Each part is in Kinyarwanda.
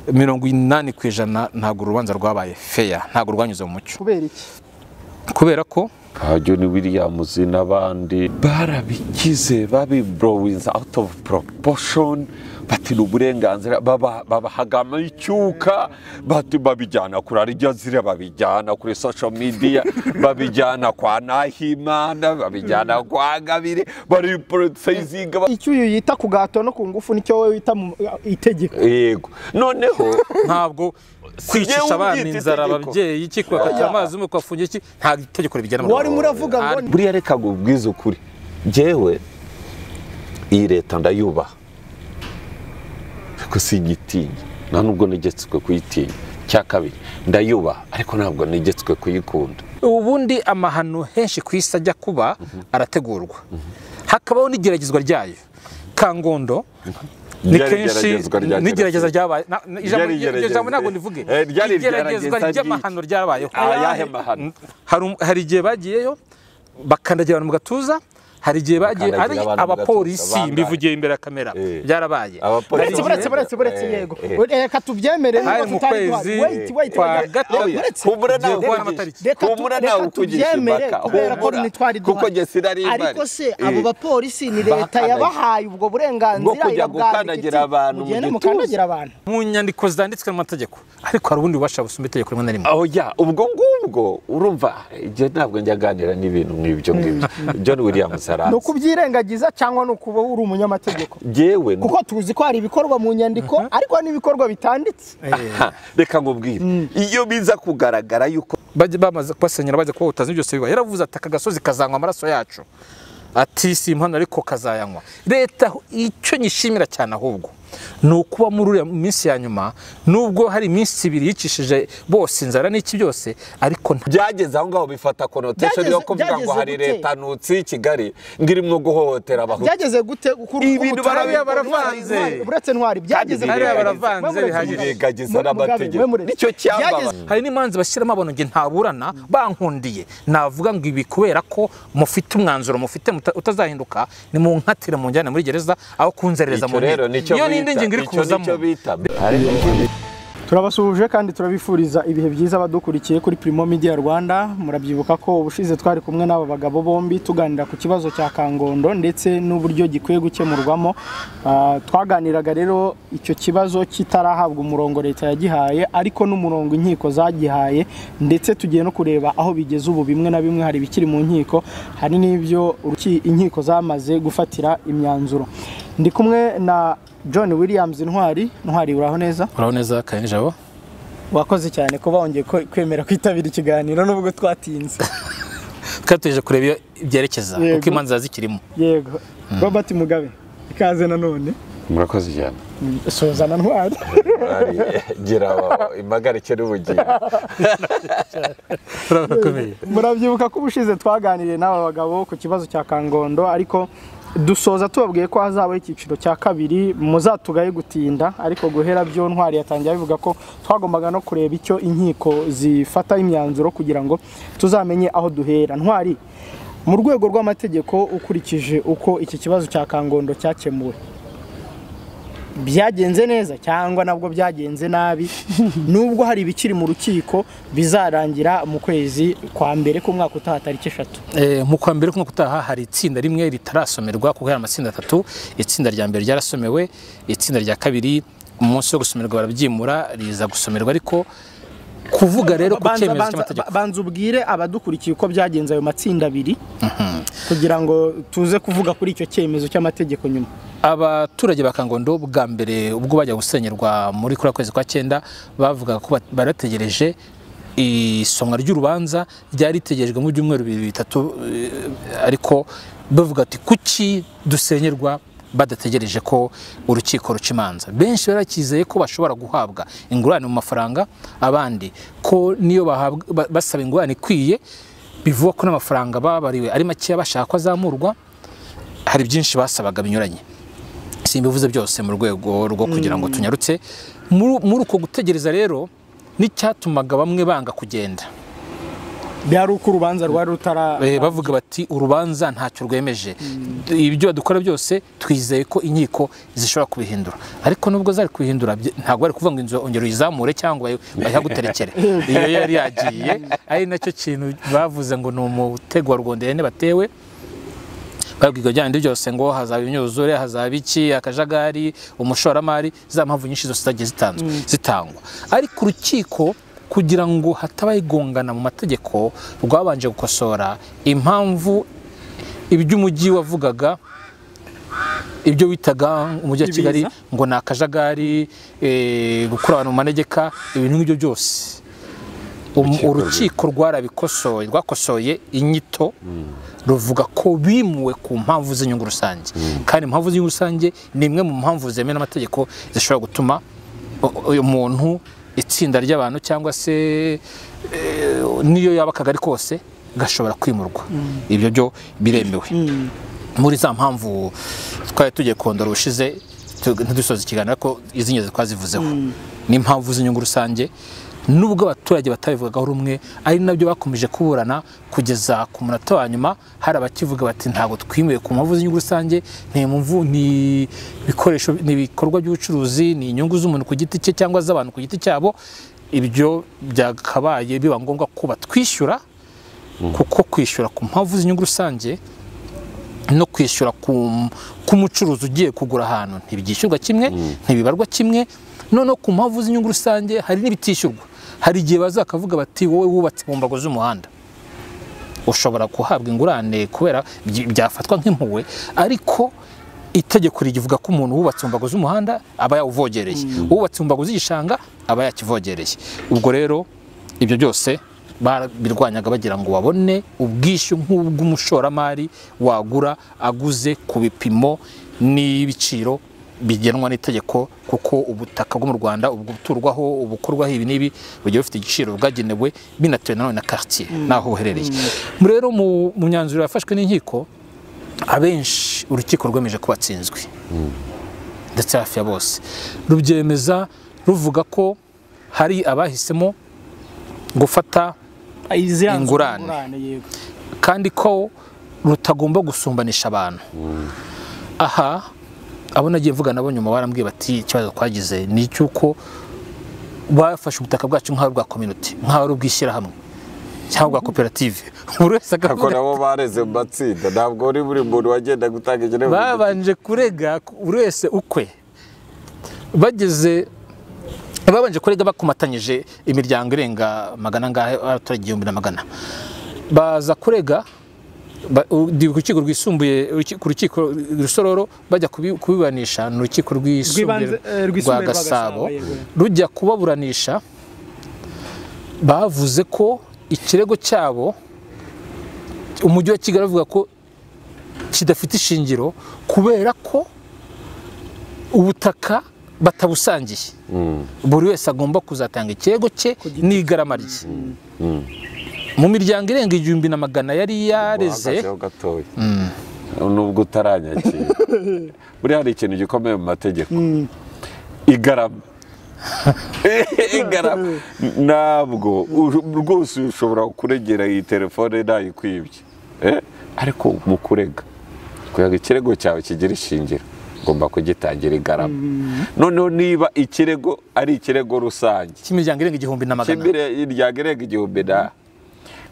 80% ntago urubanza rwabaye fair, ntago rwanyuze mu mucyo. Kubera iki? Kubera ko John Williams n'abandi barabikize babiblowings out of proportion, bati n'uburenganzira babahagama icyuka, bati babijyana kuri Arijazira, babijyana kuri social media, babijyana kwa Nahimana, babijyana kwa Gabire, bari policying. Icyo uyu yita ku gato no ku ngufu nicyo we wita itegeko. Yego, noneho ntabwo kwicisha abana inzara ababyeyi iki kwakata amazi mu kwafunye iki nta itegeko ribijyana. Wari muravuga ngo buriya reka gubwiza ukuri, jewe iyi leta ndayubaha ko sigitinya, nta nubwo negetswe kuyitinya. Cya kabiri ndayubaha ariko ntabwo negetswe kuyikunda. Ubundi amahano henshi kwisa ajya kuba arategurwa, hakabaho n'igeragezwa ryayo. Kangondo ni kenshi n'igerageza ryabaye, ijambo ntabwo nivuge igeragezwa ry'amahano ryabayeho. Ayahe mahano? Hari igihe bagiyeyo bakandagira abantu mu gatuza, hari igihe bagiye ari abapolisi mbivugiye imbere ya kamera byarabaye. Buretse yego reka tubyemere niko tutari kwa Gatoya kumura nawe tubyemere kubera ko nitwari kuko gesira ari bari. Ariko se abo bapolisi ni leta yabahaye ubwo burenganzira ya gukandagira abantu mu nyandiko zanditswe mu mategeko, ariko hari ubundi bubasha busumba itegeko rimwe na rimwe. Aho ubwo ngubwo urumva je ntabwo njyaganira n'ibintu nk'ibyo ngibyo. John Williams no kubyirengagiza cyangwa no kuba uri umunyamategeko jewe kuko tuzi ko hari ibikorwa mu nyandiko ariko n'ibikorwa bitanditse. Reka ngubwire, iyo biza kugaragara yuko bamaze kubasenyera baje ko utazi byose biba, yaravuze ati akagasozi kazanywa amaraso yacu, ati si impano ariko kazayanywa. Leta icyo nyishimira cyane ahubwo nukuba muri uriya minsi ya nyuma, nubwo hari iminsi 2 yicishije bose inzara n'iki byose, ariko byageze aho ngaho bifata connotation yo kuvuga ngo hari leta nutsi Kigali ngirimwo guhohotera abaho. Byageze gute ibintu baravanze buretse ntwari byageze baravanze bihagije gagiza n'amategeko nicyo cyamba. Hari n'imanzi bashyiramo abantu nge ntaburana bankundiye, navuga ngo ibi kubera ko mufite umwanzuro mufite utazahinduka, ni mu nkatire mu njyana muri gereza aho kunzerereza mu Turabasuhuje kandi turabifuriza ibihe byiza badukurikiye kuri Primo Media Rwanda. Murabyibuka ko ubushize twari kumwe n'aba bagabo bombi tuganira ku kibazo cya Kangondo ndetse n'uburyo gikwiye gukemurwamo. Twaganiraga rero icyo kibazo kitarahabwa umurongo leta yagihaye, ariko n'umurongo inkiko zagihaye, ndetse tugiye no kureba aho bigeze ubu. Bimwe na bimwe hari bikiri mu nkiko, hari n'ibyo inkiko zamaze gufatira imyanzuro. Ndi kumwe na John Williams Ntwari. Uraho neza? Uraho neza Kanijabo. Wakoze cyane kuba wongeye kwemera kwitabira ikiganiro nubwo twatinze. Twatuje kureba ibyerekeza uko imanza zikirimo. Yego. Robert Mugabe ikaze nanone. Murakoze cyane. Sozana Ntwari. Gira impagarike n'ubugingo. Murabyibuka ko ubushize twaganiriye n'aba bagabo ku kibazo cya Kangondo, ariko dusoza tubabwiye ko hazabaho icyiciro cya kabiri, muzatugaye gutinda, ariko guhera byo Ntwari yatangiye bivuga ko twagombaga no kureba icyo inkiko zifata imyanzuro kugira ngo tuzamenye aho duhera. Ntwari, mu rwego rw'amategeko ukurikije uko iki kibazo cya Kangondo cyakemuwe, byagenze neza cyangwa nabwo byagenze nabi? Nubwo hari ibikiri mu rukiko bizarangira mu kwezi kwa mbere ku mwaka utaha tariki 3. Mu kwa mbere ku mwaka utaha hari itsinda rimwe ritarasomerwa kuko hari amatsinda 3. Itsinda rya mbere ryarasomewe, itsinda rya kabiri umunsi wo gusomerwa barabyimura riza gusomerwa. Ariko kuvuga rero ku cyemezo cy'amategeko, banza ubwire abadukurikiye uko byagenze ayo matsinda 2 kugira ngo tuze kuvuga kuri icyo cyemezo cy'amategeko nyuma. Abaturage ba Kangondo bwa mbere ubwo bajya gusenyerwa muri kuri kwezi kwa 9 bavuga ko barategereje isomwa ry'urubanza, ryari ritegerejwe mu byumweru 2-3, ariko bavuga ati kuki dusenyerwa badategereje ko urukiko ruca imanza. Benshi barakizeye ko bashobora guhabwa ingurane mu mafaranga, abandi ko niyo basaba ingurane ikwiye bivuga ko n'amafaranga babariwe ari make bashaka ko azamurwa. Hari byinshi basabaga binyuranye, simbivuze byose mu rwego rwo kugira ngo tunyarutse muri uko gutegereza. Rero n'icyatumaga bamwe banga kugenda, byari uko urubanza rwari rutara bavuga bati urubanza ntacyo rwemeje, ibyo dukora byose twizeye ko inkiko zishobora kubihindura, ariko nubwo zari kubihindura ntabwo bari kuvuga ngo inzu ongera uyizamure cyangwa bayaguterekere. Iyo yari yagiye ari nacyo kintu bavuze ngo ni umutego wa rwonderene batewe, babwiga byandi byose ngo hazaba imyuzure, hazaba iki, akajagari, umushoramari, za mpamvu nyinshi zose zagiye zitangwa. Ariko urukiko kugira ngo hatabaye igongana mu mategeko rwabanje gukosora impamvu iby'umujyi wavugaga, ibyo witaga umujyi wa Kigali ngo ni akajagari, gukura abantu mu manegeka, ibintu nk'ibyo byose urukiko rwarabikosoye, rwakosoye inyito ruvuga ko bimuwe ku mpamvu z'inyungu rusange, kandi impamvu z'inyungu rusange ni imwe mu mpamvu zemewe n'amategeko zishobora gutuma umuntu, itsinda ry'abantu cyangwa se niyo yaba akagari kose gashobora kwimurwa. Ibyo byo biremewe. Muri za mpamvu twari tugiye kondora ubushize ntidusoza ikiganiro ko izingizi twazivuzeho, ni impamvu z'inyungu rusange, nubwo abaturage batabivugagaho rumwe, ari nabyo bakomeje kuburana kugeza ku munota wa nyuma. Hari abakivuga bati ntabwo twimuye ku mpamvu z'inyungu rusange, ni ibikoresho, ni ibikorwa by'ubucuruzi, ni inyungu z'umuntu ku giti cye cyangwa z'abantu ku giti cyabo, ibyo byakabaye biba ngombwa ko batwishyura, kuko kwishyura ku mpamvu z'inyungu rusange no kwishyura ku mucuruzi ugiye kugura ahantu ntibyishyurwa kimwe, ntibibarwa kimwe. Noneho ku mpamvu z'inyungu rusange hari n'ibitishyurwa. Hari igihe bazakavuga bati wowe wubatse mu mbago z'umuhanda ushobora kuhabwa ingurane kubera byafatwa nk'impuhwe, ariko itegeko rivuga ko umuntu wubatse mu mbago z'umuhanda aba yawuvogereye, wubatse mu mbago z'igishanga aba yakivogereye. Ubwo rero ibyo byose birwanyaga bagira ngo babone ubwishyu nk'ubw'umushoramari wagura aguze ku bipimo n'ibiciro bigenwa n'itegeko, kuko ubutaka bwo mu Rwanda ubuturwaho, ubukorwaho ibi n'ibi bugiye bufite igiciro bwagenewe, binatewe nanone na quartier naho uherereye. Rero mu myanzuro yafashwe n'inkiko, abenshi urukiko rwemeje ko batsinzwe, ndetse hafi ya bose rubyemeza ruvuga ko hari abahisemo gufata ingurane, kandi ko rutagomba gusumbanisha abantu. Aha abo nagiye mvuga nabo nyuma barambwiye bati ikibazo twagize ni cyuko bafashe ubutaka bwacu nk'aho bwa community, nk'aho ubwishyira hamwe cyangwa bwa koperative. Buri wese akavuga nabo bareze matsinda, ntabwo uri buri muntu wagenda gutanga ikirego. Babanje kurega buri wese ukwe, babanje kurega bakumatanyije imiryango irenga magana ngahe, abaturage 1,000 baza kurega urukiko rwisumbuye, ku rukiko rusororo bajya kubibanisha n'urukiko rwisumbuye rwa Gasabo, rujya kubaburanisha. Bavuze ko ikirego cyabo umujyi wa Kigali avuga ko kidafite ishingiro kubera ko ubutaka batabusangiye, buri wese agomba kuzatanga ikirego cye n'igarama rye. Mu miryango irenga 1,000 yari yareze, nubwo utaranyakira buri hari ikintu gikomeye mu mategeko, igarama. Igarama ntabwo rwose ushobora kuregera iyi telefone nayikwibye, ariko mu kurega ikirego cyawe kigira ishingiro ugomba kugitangira igarama. Noneho niba ikirego ari ikirego rusange cy'imiryango irenga 1,000, imiryango irenga 1,000,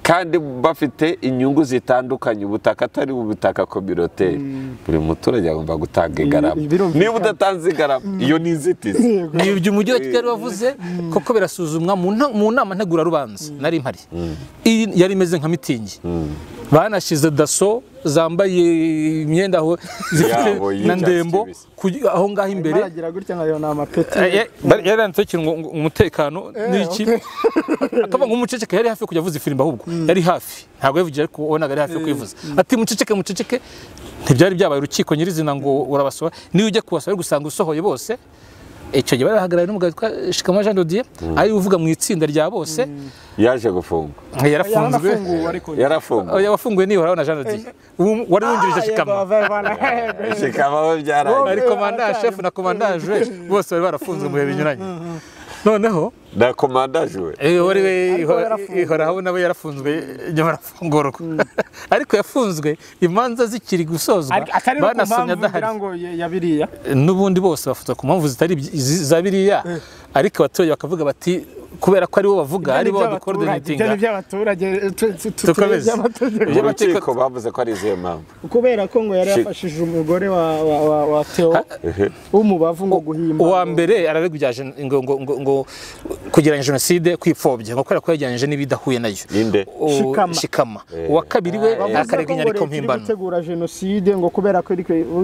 kandi bafite inyungu zitandukanye, ubutaka atari ubutaka communautaire, buri muturage agomba gutanga igarama. Niba udatanze igarama, iyo ni inzitizi. N'ibyo umujyi wa Kigali wavuze koko birasuzumwa mu nama ntegura rubanza nari mpari, yari imeze nka mitingi. Banashize daso zambaye imyenda aho zifite na ndembo aho ngaho imbere, baragira gutya nka yo na amapeti, yaranditse ngo umutekano n'iki, akaba nk'umuceceke yari hafi kujya avuza ifirimba, ahubwo yari hafi, ntabwo yavugira ariko ubonaga ari hafi kwivuza, ati muceceke. Ntibyari byabaye urukiko nyirizina ngo urabasohora, niyo ujya kubasohora gusanga usohoye bose. Icyo gihe barahagarara n'umugabo witwa Shikama Jean Dodier, ari uvuga mu itsinda rya bose, yaje gufungwa. Yarafunzwe. Yafunguwe niyo urabona Jean Dodier, wari wungirije Shikama. Shikama we byaraye. Ari komanda chef na komanda joueur bose bari barafunzwe mu bihe binyuranye. noneho na komandage we wari we ihoraho nawe yarafunzwe nyuma arafungurwa ariko yafunzwe imanza zikiri gusozwa banasomye adahari n'ubundi bose bafatwa ku mpamvu zitari za biriya ariko abaturage bakavuga bati kubera ko aribo bavuga aribo badukoordinatinga by'abaturage tukomeze urukiko bavuze ko ari izihe mpamvu kubera ko ngo yari yafashije umugore wa Theo w'umubavu ngo guhimba uwa mbere araregwa ngo kugiranya jenoside kwipfobya ngo kubera ko yajyanyije n'ibidahuye nayo Shikama uwa kabiri we akaregwa inyandiko mpimbano gutegura jenoside ngo kubera ko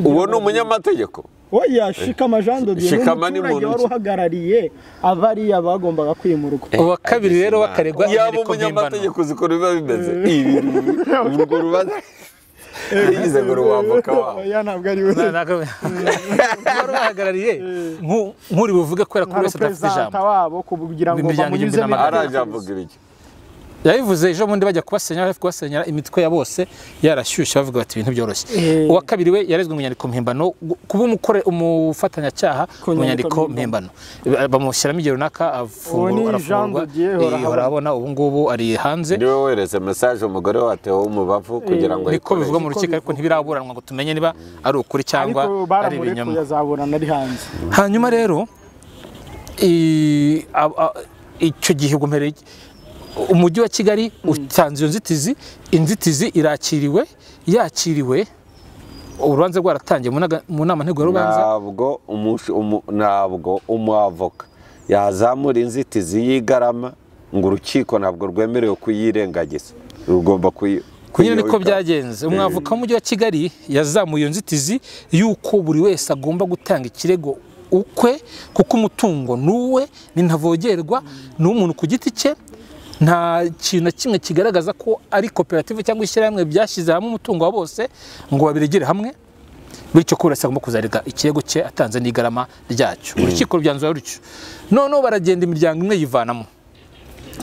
uwo ni umunyamategeko oya Shikama Jean de Dieu n'umuturage wari uhagarariye abariya bagombaga kwimurwa uwa kabiri rero bakaregwa inyandiko mpimbano umunyamategeko zikora biba bimeze urwo rubanza yize ngo ruwavoka wa oya ntabwo ari we wari uhagarariye nk'uri buvuge kubera ko wese adafite ijambo wabo kugira ngo bamunyuze araje avuga ibiki yabivuze ejo bundi bajya kubasenyera imitwe ya bose yarashyushye bavuga bati ibintu byoroshye uwa kabiri we yarezwe mu nyandiko mpimbano kuba umufatanyacyaha mu nyandiko mpimbano bamushyiramo igihe runaka arafungurwa urabona ubu ngubu ari hanze niwe wereze message umugore wa Theo w'umubavu kugira ngo niko bivuga mu rukiko ariko ntibiraburanwa ngo tumenye niba ari ukuri cyangwa ari ibinyoma hanyuma rero icyo gihe ugumereye umujyi wa Kigali utanze iyo inzitizi yakiriwe urubanza rwaratangiye mu nama ntego y'urubanza ntabwo umwavoka yazamura inzitizi y'igarama ngo urukiko ntabwo rwemerewe kuyirengagiza rugomba nyine niko byagenze umwavoka w'umujyi wa Kigali yazamuye iyo nzitizi y'uko buri wese agomba gutanga ikirego ukwe kuko umutungo nuwe ni ntavogerwa n'umuntu ku giti cye nta kintu na kimwe kigaragaza ko ari koperative cyangwa ishyirahamwe byashyize hamwe umutungo wa bose ngo babiregere hamwe bityo ko urasa agomba kuzarega ikirego cye atanze n'igarama ryacyo urukiko rubyanzura rutyo noneho baragenda imiryango imwe yivanamo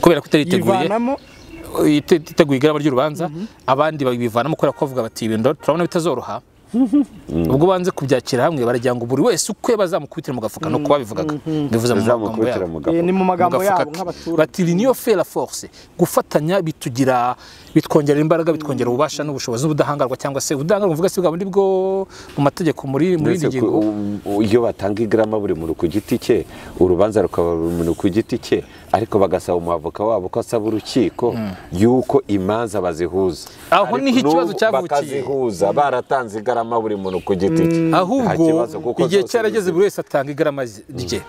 kubera ko iteguye igarama ry'urubanza abandi babivanamo kubera ko bavuga bati ibintu turabona bitazoroha ubwo banze kubyakira hamwe baragira ngo buri wese ukwe bazamukubitira mu gafuka no kuba bivugaga bivuze mu magambo yabo nk'abaturage bati niyo fait la force gufatanya bitwongerera imbaraga bitwongera ububasha n'ubushobozi n'ubudahangarwa cyangwa se ubudahangarwa mvuga se bwa bundi bwo mu mategeko muri ngingo iyo batanga igrama buri muntu ku giti cye urubanza rukaba buri muntu ku giti cye ariko bagasaba umwavoka wabo ko asaba urukiko yuko imanza bazihuza aho niho ikibazo cyavukiye bakazihuza baratanze igarama buri muntu ku giti cye ahubwo igihe cyarageze buri wese atanga igarama rye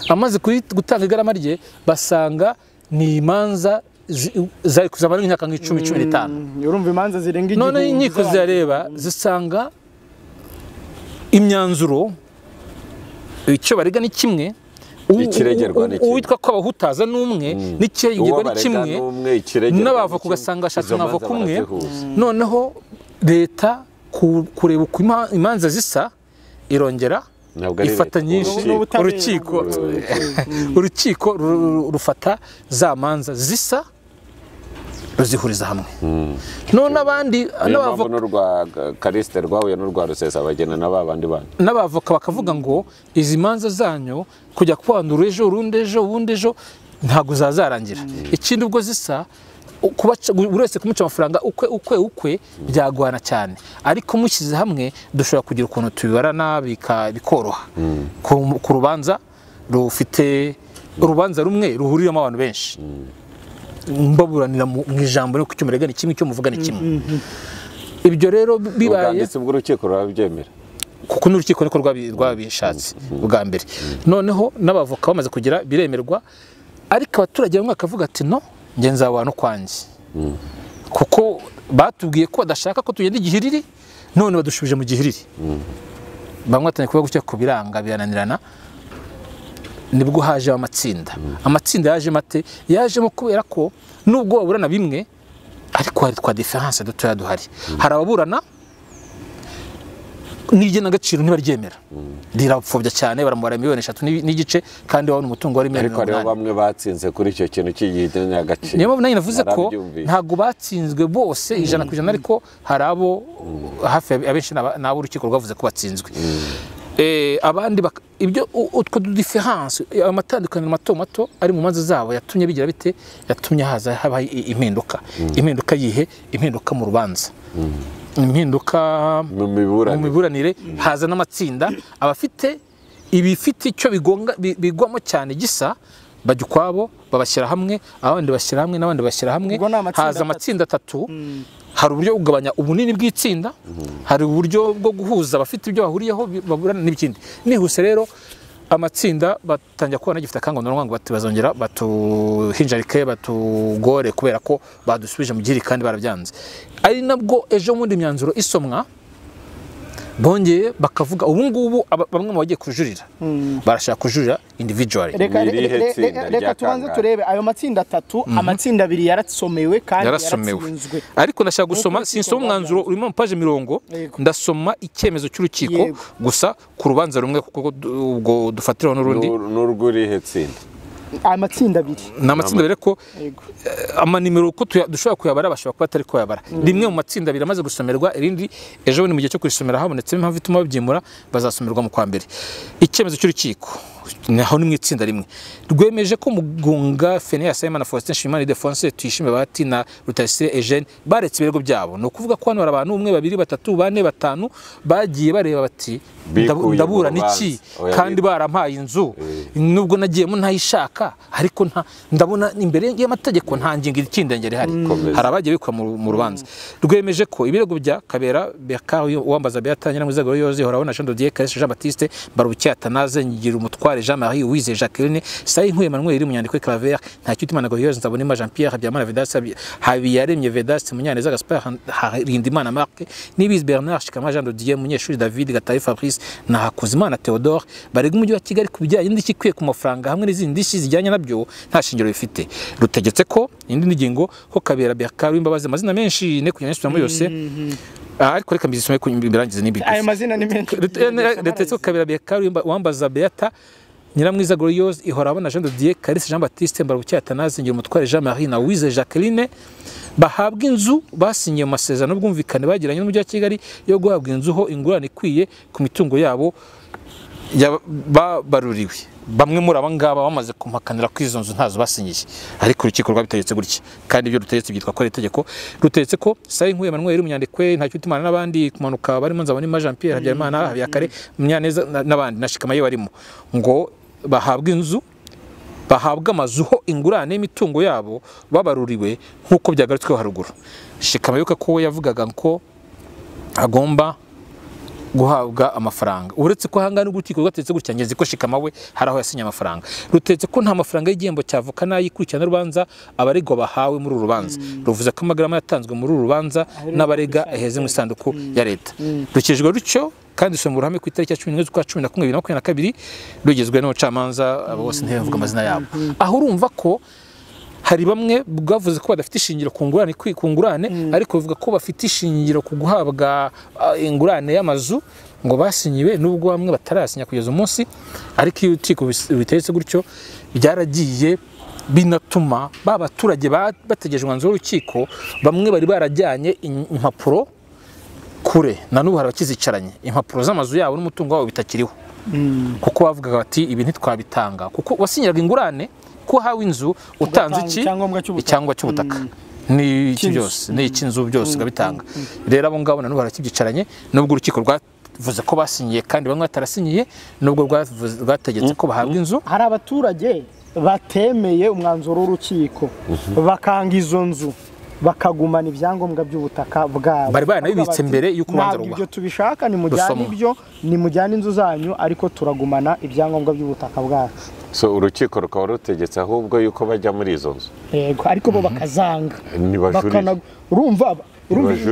amaze gutanga igarama rye basanga ni imanza zari kuzamara nk'imyaka nk'10-15 urumva imanza zirenga igihumbi none inkiko zirareba zisanga imyanzuro icyo barega ni kimwe uwitwa ko abahutaza n'umwe n'ikiregirwa ni kimwe n'abavoka ugasanga ashatse umwavoka umwe noneho leta kureba uko imanza zisa irongera ifata nyinshi urukiko rufata za manza zisa ruzihuriza hamwe none abandi n'abavoka Kariste rwahuye n'urwa Rusesabagina n'abandi bana n'abavoka bakavuga ngo izi manza zanyu kujya kwandura ejo ubundi ejo ntabwo zazarangira ikindi ubwo zisa buri wese kumuca amafaranga ukwe byagwana cyane ariko mushyize hamwe dushobora kugira ukuntu tubibarana bikoroha ku rubanza rufite urubanza rumwe ruhuriramo abantu benshi mbaburanira mu ijambo no kucyo murega ni kimwe cyo muvuga ni kimwe ibyo rero bibaye ubwanditsi bw'urukiko rurabyemera kuko n'urukiko niko rwabishatse bwa mbere noneho n'abavoka bamaze kugira biremerwa ariko abaturage bamwe bakavuga ati no ngenza abantu kwanjye kuko batubwiye ko badashaka ko tugenda igihiriri none badushubije mu gihiriri bamwe batanye kuba gutya ku biranga birananirana nibwo haje amatsinda yaje mate yajemo kubera ko nubwo baburana bimwe ariko hari twa difference dutoya duhari hari ababurana n'igenagaciro ntibaryemera rirapfobya cyane baramubara miliyoni 3 n'igice kandi wabona umutungo wari miliyoni 8 ariko rero bamwe batsinze kuri icyo kintu cy'igenagaciro niyo mpamvu navuze ko ntago batsinzwe bose 100% ariko hari abo hafi abenshi n'abo urukiko rwavuze ko batsinzwe abandi ibyo utwo difference amatandukaniro mato mato ari mu manza zabo yatumye bigira bite yatumye haza haba impinduka impinduka mu rubanza impinduka mu miburanire haza n'amatsinda abafite ibifite icyo bigwamo cyane gisa bajya ukwabo babashyira hamwe abandi bashyira hamwe n'abandi bashyira hamwe haza amatsinda atatu hari uburyo kugabanya ubunini bw'itsinda hari uburyo bwo guhuza abafite ibyo bahuriyeho baburana n'ibindi nihuse rero amatsinda batangira kubona gifite akangondo ngo bazongera batuhinjarike batugore kubera ko badusubije mu gihiri kandi barabyanze ari nabwo ejo mundi myanzuro isomwa bongeye bakavuga ubu ngubu bamwe mu bagiye kujurira barashaka kujurira individually reka tubanze turebe ayo matsinda atatu amatsinda abiri yarasomewe kandi yaratsinzwe ariko ndashaka gusoma sinsoma umwanzuro urimo mu page 70 ndasoma icyemezo cy'urukiko gusa ku rubanza rumwe kuko ubwo dufatiraho n'urundi n'urwurihe tsinda amatsinda abiri n'amatsinda abiri ko amanimero uko dushobora kuyabara bashobora kuba atari kuyabara rimwe mu matsinda abiri amaze gusomerwa irindi ejo ni mu gihe cyo kurisomera habonetse impamvu ituma babyimura bazasomerwa mu kwa mbere icyemezo cy'urukiko naho ni mu itsinda rimwe rwemeje ko Mugunga Fenia Simon Faustin Shimani Defonse Tuyishime Bahati na Rutayisire Eugene baretse ibirego byabo no kuvuga ko hano abantu 1 2 3 4 5 bagiye bareba bati ndabura niki kandi barampaye inzu nubwo nagiyemo ntayishaka ariko ndabona imbere y'amategeko nta ngingo ikindengere hari abagiye bikwa mu rubanza rwemeje ko ibirego bya Kabera Bekari wambaza byatanyira mu zagoro yoze horabona Jean de Dieu Kaisi Jean Baptiste Barubucyata naze nyigira umutware Jean-Marie Uwize Jacqueline Sayinkuye Emmanuel iri munyandiko Claver nta cyutimanago yoze nzabona Jean Pierre Habiyamana Vedaste Habiyaremye Vedaste Munyaneza Gaspard Rindimana Marc Nibiz Bernard Shikama Jean de Dieu munyeshuri David Gatari Fabrice na Hakuzimana Theodore barega umujyi wa Kigali kubijyanye n'ikikwiye ku mafaranga hamwe n'izindi ndishi zijyanye nabyo nta shingiro bifite rutegetse ko indi ngingo ko Kabera Bekari w'imbabazi amazina menshi ne kunyanyiswa muri yose ariko reka mbizisome ku birangize n'ibyo ayo mazina ni menshi rutegetse ko Kabera Bekari wambaza Beata Nyiramwiza Gloriose ihorabona Jean de Dieu Kaisi Jean Baptiste Mbarubucyata nazingira umutware Jean-Marie na Uwize Jacqueline bahabwa inzu basinyiye amasezerano bwumvikane bagiranye n'umujyi wa Kigali yo guhabwa inzu ho ingurane ikwiye ku mitungo yabo babaruriwe bamwe muri abangaba bamaze kumpakanira ko izo nzu ntazo basinyiye ariko urukiko rwabitegetse gutya kandi ibyo rutegetse byitwa ko ari itegeko rutegetse ko Sayinkuye Emmanuel iri munyandikwe nta cyutimana n'abandi kumanuka barimo nzabona Jean Pierre Habiyamana Habiyakare Munyaneza n'abandi nashikamaye barimo ngo bahabwa inzu bahabwa amazu ho ingurane y'imitungo yabo babaruriwe nkuko byagarutsweho haruguru Shikamayuka ko yavugaga ko agomba guhabwa amafaranga uretse ko hangana n'urukiko rwategetse gutya ngeze ko Shikamawe haraho yasinye amafaranga rutegetse ko nta mafaranga y'igihembo cyavuka nayikurikirana rubanza abaregwa bahawe muri rubanza ruvuze ko amagarama yatanzwe muri rubanza n'abarega aheze mu isanduku ya leta rukijwe rucyo kandi so mu ruhame ku itariki ya 11/11/2022 rugizwe n'ubucamanza abo bose ntibavuga amazina yabo aho urumva ko hari bamwe bwavuze ko badafite ishingiro ku ngurane ariko bivuga ko bafite ishingiro ku guhabwa ingurane y'amazu ngo basinyiwe nubwo bamwe batarasinya kugeza umunsi ariko iyo urukiko bitetse gutyo byaragiye binatuma babaturage bategeje umwanzuro w'urukiko bamwe bari barajyanye impapuro kure na n'ubu harabakizicaranye impapuro z'amazu yabo n'umutungo wabo bitakiriho kuko bavugaga bati ibi ntitwabitanga kuko wasinyiraga ingurane ko hawe inzu utanze icyangombwa cy'ubutaka ni iki byose ni ikinzu byose gabitanga rero abo ngabo na n'ubu harakizicaranye nubwo urukiko rwavuze ko basinyiye kandi bamwe batarasinyiye nubwo rwategetse ko bahabwa inzu hari abaturage batemeye umwanzuro w'urukiko bakanga izo nzu bakagumana ibyangombwa by'ubutaka bwabo bari banabibitse mbere y'uko ubanza ruba ibyo tubishaka ni mujyana ibyo ni mujyana inzu zanyu ariko turagumana ibyangombwa by'ubutaka bwacu so urukiko rukaba rutegetse ahubwo yuko bajya muri izo nzu yego ariko bo bakazanga urumva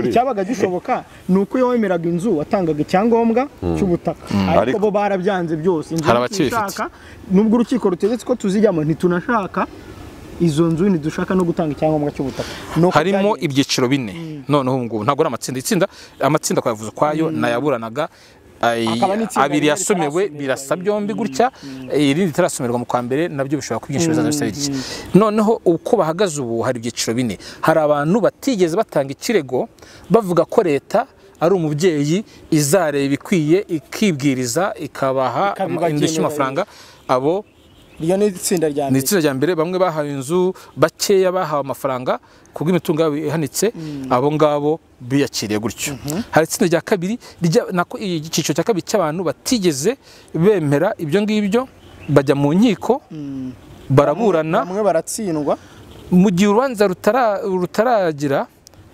icyabaga gishoboka ni uko iyo wemeraga inzu watangaga icyangombwa cy'ubutaka ariko bo barabyanze byose inzu ishaka nubwo urukiko rutegetse ko tuzijyamo ntitunashaka izo nzu ntidushaka no gutanga icyangombwa cy'ubutaka harimo ibyiciro bine noneho ngo ntabwo ari amatsinda kwavuze kwayo nayaburanaga abiri yasomewe birasa byombi gutya irindi tarasomerwa mu kwa mbere nabyo bishobora kubyinshi bizazabisabiriki noneho uko bahagaze ubu hari ibyiciro bine hari abantu batigeze batanga ikirego bavuga ko leta ari umubyeyi izareba ibikwiye ikibwiriza ikabaha indishyi y'amafaranga. Abo iyo ni itsinda rya mbere. Ni itsinda rya mbere, bamwe bahawe inzu, bakeya bahawe amafaranga kubw'imitungo yabo ihanitse, abo ngabo biyakiriye gutyo. Hari itsinda rya kabiri, icyiciro cya kabiri cy'abantu batigeze bemera ibyo ngibyo, bajya mu nkiko baraburana, bamwe baratsindwa. Mu gihe urubanza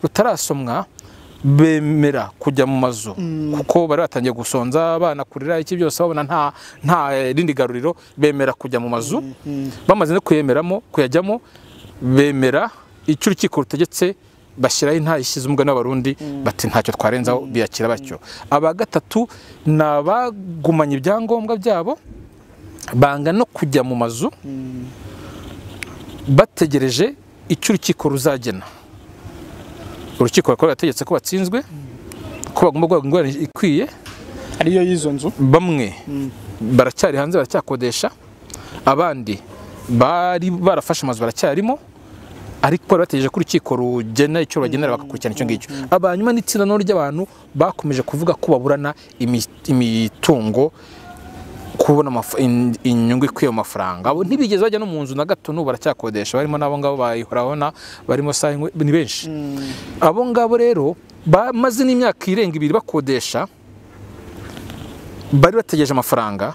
rutarasomwa bemera kujya mu mazu kuko bari batangiye gusonza, banakurira iki byose babona nta rindi garuriro, bemera kujya mu mazu. Bamaze no kuyajyamo bemera icyo urukiko rutegetse, bashyiraho inta ishyize umugani w'abarundi bati ntacyo twarenzaho, biyakira batyo. Aba gatatu ni abagumanye ibyangombwa byabo, banga no kujya mu mazu bategereje icyo urukiko ruzagena. Urukiko rukaba rwategetse ko batsinzwe, ko bagomba guhabwa ingurane ikwiye, ariyo y'izo nzu. Bamwe baracyari hanze baracyakodesha, abandi bari barafashe amazu baracyarimo, ariko bari bategereje ko urukiko rugena icyo bagenera bakakurikirana icyo ngicyo. Abanyuma n'itsinda ry'abantu bakomeje kuvuga ko baburana imitungo, kubona inyungu ikwiye mu mafaranga. Abo ntibigeze bajya no mu nzu na gato, n'ubu baracyakodesha, barimo n'abo ngabo bayihorabona, barimo Sahingwe, ni benshi. Abo ngabo rero bamaze n'imyaka irenga 2 bakodesha, bari bategereje amafaranga,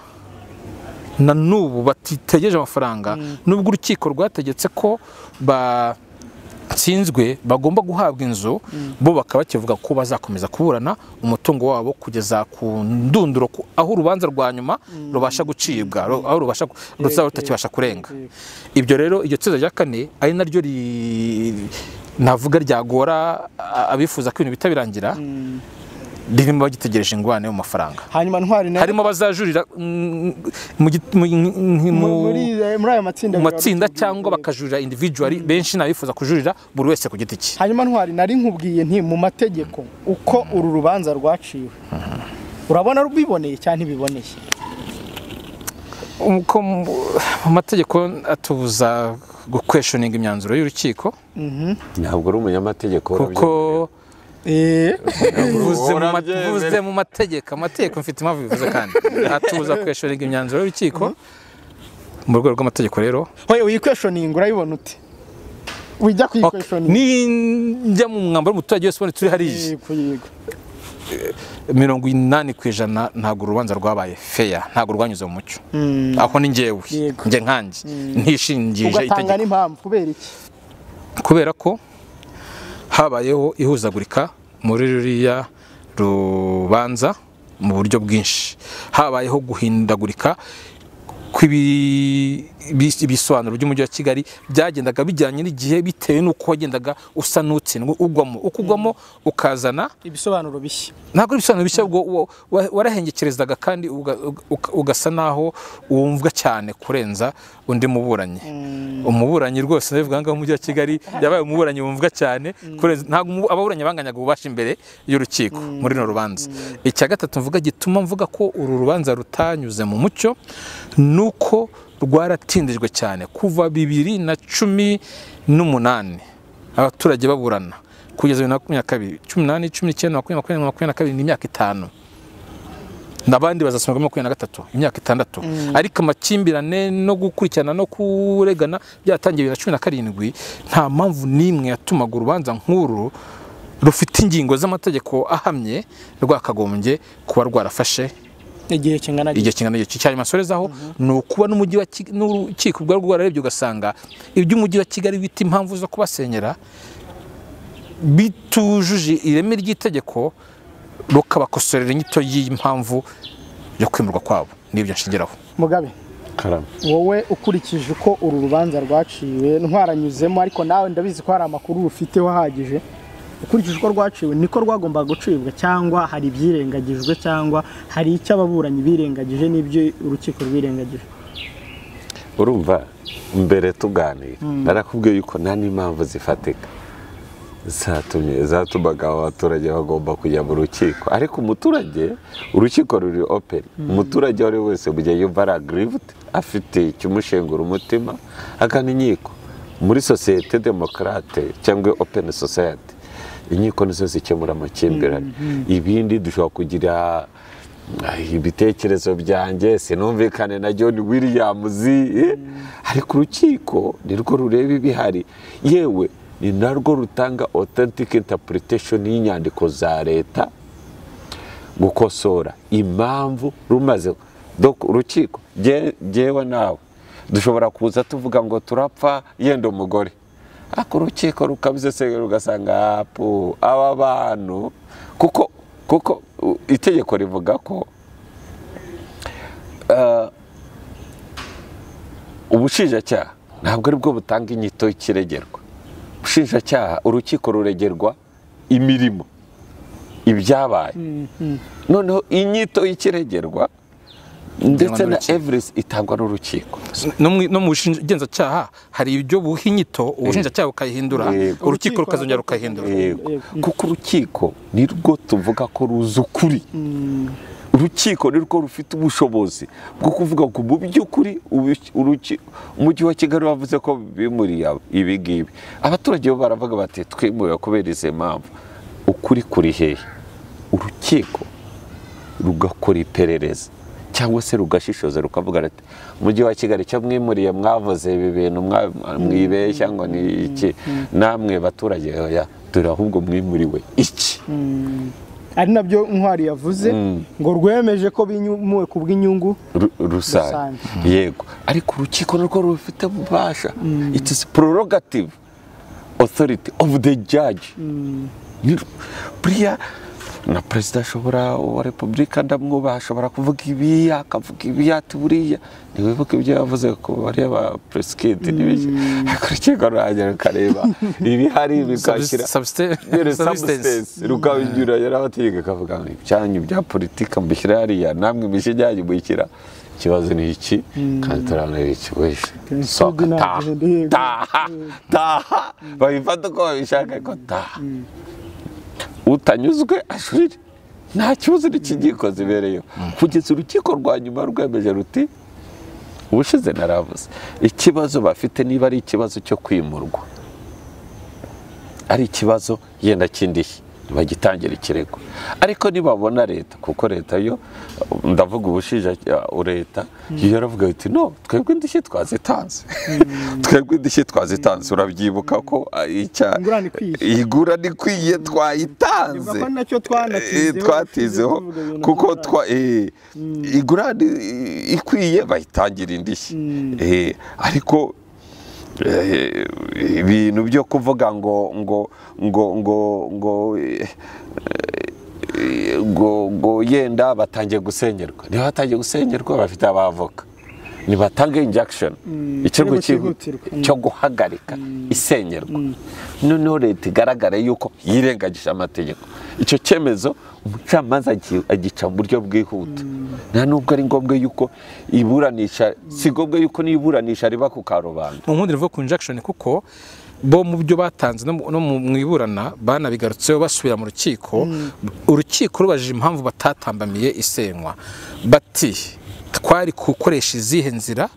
na n'ubu batitegereje amafaranga, nubwo urukiko rwategetse ko batsinzwe bagomba guhabwa inzu, bo bakaba bakivuga ko bazakomeza kuburana umutungo wabo kugeza ku ndunduro, aho urubanza rwa nyuma rubasha gucibwa, aho ruzaba rutakibasha kurenga. Ibyo rero iryo tsinda rya kane ari naryo navuga ryagora abifuza ko ibintu birangira, ririmo bagitegereje ingwane mu mafaranga. Hanyuma Ntwari harimo bazajurira muri ayo matsinda cyangwa bakajurira individually, benshi nabifuza kujurira buri wese ku giti cye. Hanyuma Ntwari, nari nkubwiye nti mu mategeko uko uru rubanza rwaciwe, urabona rubiboneye cyane ntibiboneye? Uko mu mategeko atubuza gukweshoninga imyanzuro y'urukiko, ntabwo uri umunyamategeko, kuko vuze mu mategeko mfite impamvu bivuze, kandi atubuza kweshoninga imyanzuro y'urukiko mu rwego rw'amategeko. Rero iyi kweshoninga urayibona ute? Wijya kuyikweshoninga njya mu mwambaro w'umuturage wese ubona turi hariya 80% ntabwo urubanza rwabaye fair, ntabwo rwanyuze mu mucyo. Aho ni njyewe nkanjye ntishingije itegeko. Ugatanga n'impamvu kubera iki? Kubera ko habayeho ihuzagurika muri ruriya rubanza mu buryo bwinshi, habayeho guhindagurika ibisobanuro by'umujyi wa Kigali byagendaga bijyanye n'igihe, bitewe n'uko wagendaga usa n'utsindwa ukugwamo ukazana ibisobanuro bishya. Ntabwo ibisobanuro bishya, ubwo warahengekerezaga kandi ugasa naho wumvwa cyane kurenza undi muburanyi. Umuburanyi rwose ndavuga ngo umujyi wa Kigali yabaye umuburanyi wumvwa cyane kurenza, ntabwo ababuranyi banganyaga ububasha imbere y'urukiko muri no rubanza. Icya gatatu mvuga gituma mvuga ko uru rubanza rutanyuze mu mucyo, nuko rwaratindijwe cyane kuva 2018 abaturage baburana kugeza 2022, 18, 19, 20, 22 ni imyaka 5, nabandi bazasomwa 23 imyaka 6. Ariko amakimbirane no gukurikirana no kuregana byatangiye 2017. Nta mpamvu nimwe yatumaga urubanza nk'uru rufite ingingo z'amategeko ahamye rwakagombye kuba rwarafashe igihe kingana iki. Cyane masorezaho ni ukuba n'umujyi wa n'urukiko rwararebye ugasanga iby'umujyi wa Kigali bita impamvu zo kubasenyera bitujuje ireme ry'itegeko, rukabakosorera inyito y'impamvu yo kwimurwa kwabo. Nibyo nshingiraho. Mugabe, wowe ukurikije uko uru rubanza rwaciwe, ntwaranyuzemo, ariko nawe ndabizi ko hari amakuru ufite wahagije, ukurikije uko rwaciwe niko rwagombaga gucibwa, cyangwa hari ibyirengagijwe, cyangwa hari icyo ababuranyi birengagije n'ibyo urukiko rwirengagije? Urumva, mbere tuganira narakubwiye yuko nta n'impamvu zifatika zatumaga abaturage bagomba kujya mu rukiko, ariko urukiko ruri open, umuturage wari wese bujya yumva ari aggrieved, afite ikimushengura umutima, agana inkiko. Muri sosiyete demokrate cyangwa open society inkiko nizo zikemura amakimbirane ibindi dushobora kugira ibitekerezo byanjye sinumvikane na John Williams ariko urukiko nirwo rureba ibihari yewe ni narwo rutanga authentic interpretation y'inyandiko za leta gukosora impamvu rumaze urukiko jewe nawe dushobora kuza tuvuga ngo turapfa yenda umugore ako urukiko rukabize se rugasanga aba bantu kuko itegeko rivuga ko ubushinjacyaha ntabwo ari bwo butanga inyito y'ikiregerwa ubushinjacyaha urukiko ruregerwa imirimo ibyabaye noneho inyito y'ikiregerwa ndetse na evidence itangwa n'urukiko no mu bushinjacyaha hari ibyo buha inyito ubushinjacyaha bukayihindura urukiko rukazongera rukayihindura kuko urukiko nirwo tuvuga ko ruzi ukuri urukiko nirwo rufite ubushobozi bwo kuvuga ngo mu by'ukuri umujyi wa Kigali wavuze ko bimuriye ibi ngibi abaturage bo baravuga bati twimuye kubera izi mpamvu ukuri kuri hehe urukiko rugakora iperereza cyangwa se rugashishoza rukavuga ati umujyi wa Kigali cyo mwimuriye mwavuze ibi bintu mwibeshya ngo ni iki namwe baturage dore ahubwo mwimuriwe iki ari nabyo Ntwari yavuze ngo rwemeje ko binyumuwe ku bw'inyungu rusange yego ariko urukiko narwo rufite ububasha it is prerogative authority of the judge buriya na perezida ashobora wa repubulika ndamwubaha ashobora kuvuga ibi akavuga ibi ati buriya ntiwibuke ibyo yavuze ko bariya ba presikidi n'ibiki urukiko ruragera rukareba ibihari bikashyira substance rukabinyura yarabategeka akavuga ngo ibyanyu bya politika mbishyira hariya namwe imishinyanyu muyishyira ikibazo ni iki kandi turabona iki wese taha babifata uko babishaka ko taha utanyuzwe ashurire nta kibazo n'ikigiko zibereyeho kugeza urukiko rwa nyuma rwemeje ruti ubushize naravuze ikibazo bafite niba ari ikibazo cyo kwimurwa ari ikibazo yenda kindiye bagitangira ikirego ariko nibabona leta kuko leta yo ndavuga ubushinjacyaha leta yaravuga iti no twebwe indishyi twazitanze twebwe indishyi twazitanze urabyibuka ko igura nikwiye twayitanze twatizeho kuko igura ikwiye bayitangira indishyi ariko ibintu byo kuvuga ngo yenda batangiye gusengerwa niba batangiye gusengerwa bafite abavoka nibatange injection ikirego cyo guhagarika isengerwa noneho leta igaragara yuko yirengagije amategeko icyo cyemezo umucamanza agica mu buryo bwihuta nta nubwo ari ngombwa yuko iburanisha si ngombwa yuko n'iburanisha riba ku karubanda mu nkundi rivuga ku injection kuko bo mu byo batanze no mu iburana banabigarutseho basubira mu rukiko urukiko rubajije impamvu batatambamiye isenywa bati twari gukoresha izihe nzira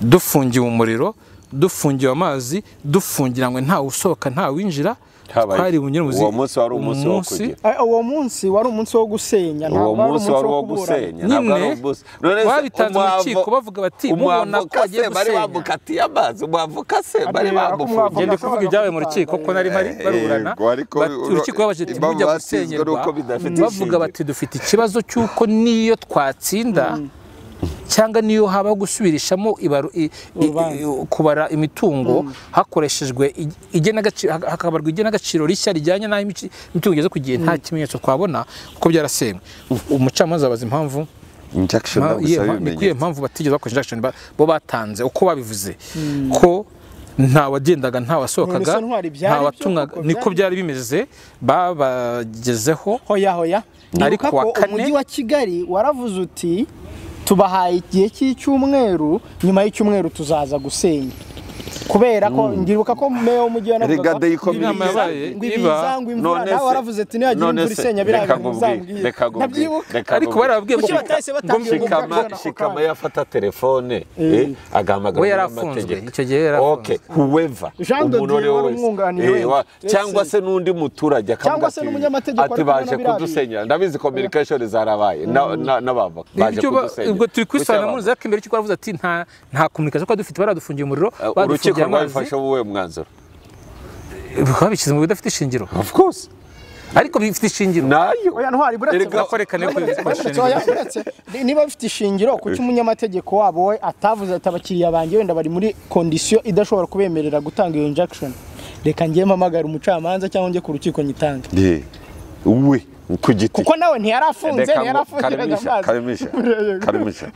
dufungiwe umuriro dufungiwe amazi dufungira ngo ntawe usohoka ntawe winjira twari bunyuruzi uwo munsi wari umunsi wo kugira uwo munsi wari umunsi wo gusenya uwo munsi wari wo gusenya ntabwo ari umunsi babitanze mu rukiko bavuga bati mubona ko agiye bari gusenya bamukatiye amazi umwavoka se bari bamufungiye ngende kuvuga ibyabaye mu rukiko ko nari baruburana urukiko babajije ati mujya gusenyerwa bavuga bati dufite ikibazo cy'uko niyo twatsinda cyangwa niyo haba gusubirishamo kubara imitungo hakoreshejwe hakabarwa igenagaciro rishya rijyanye n'aho imitungo igeze ku gihe nta kimenyetso twabona kuko byarasenywe umucamanza abaza impamvu ni impamvu batigeze bakoresha injection bo batanze uko babivuze ko nta wagendaga nta wasohokaga nta watungaga niko byari bimeze babagezeho hoya ariko wa kane umujyi wa Kigali waravuze uti tubahaye igihe cy'icyumweru nyuma y'icyumweru tuzaza gusenya kubera ko ndibuka ko meya w'umujyi Regada inama yabaye iba imvura nawe waravuze ati niyagira imvura isenya biriya bizambwira ariko barababwiye ngo shikama yafata telefone agahamagara amategeko icyo gihe yarafunzwe okay whoever cyangwa se n'undi muturage akavuga ati baje kudusenya ndabizi communication zarabaye n'abava baje kudusenya ubwo turi kwisana mu zaka imbere cy'uko baravuze ati nta communication ko dufite baradufungiye umuriro urukiko rwafashe wowe mwanzuro babishyize mu bidafite ishingiro of course ariko bifite ishingiro nayo oya ntwari buretse gakorekane ko niba bifite ishingiro kuki umunyamategeko wabo we atavuze ati abakiriya banjye wenda bari muri condition idashobora kubemerera gutanga iyo injection reka ngiye mpamagara umucamanza cyangwa njye ku rukiko nyitange we ku giti kuko nawe ntiyarafunze karimisha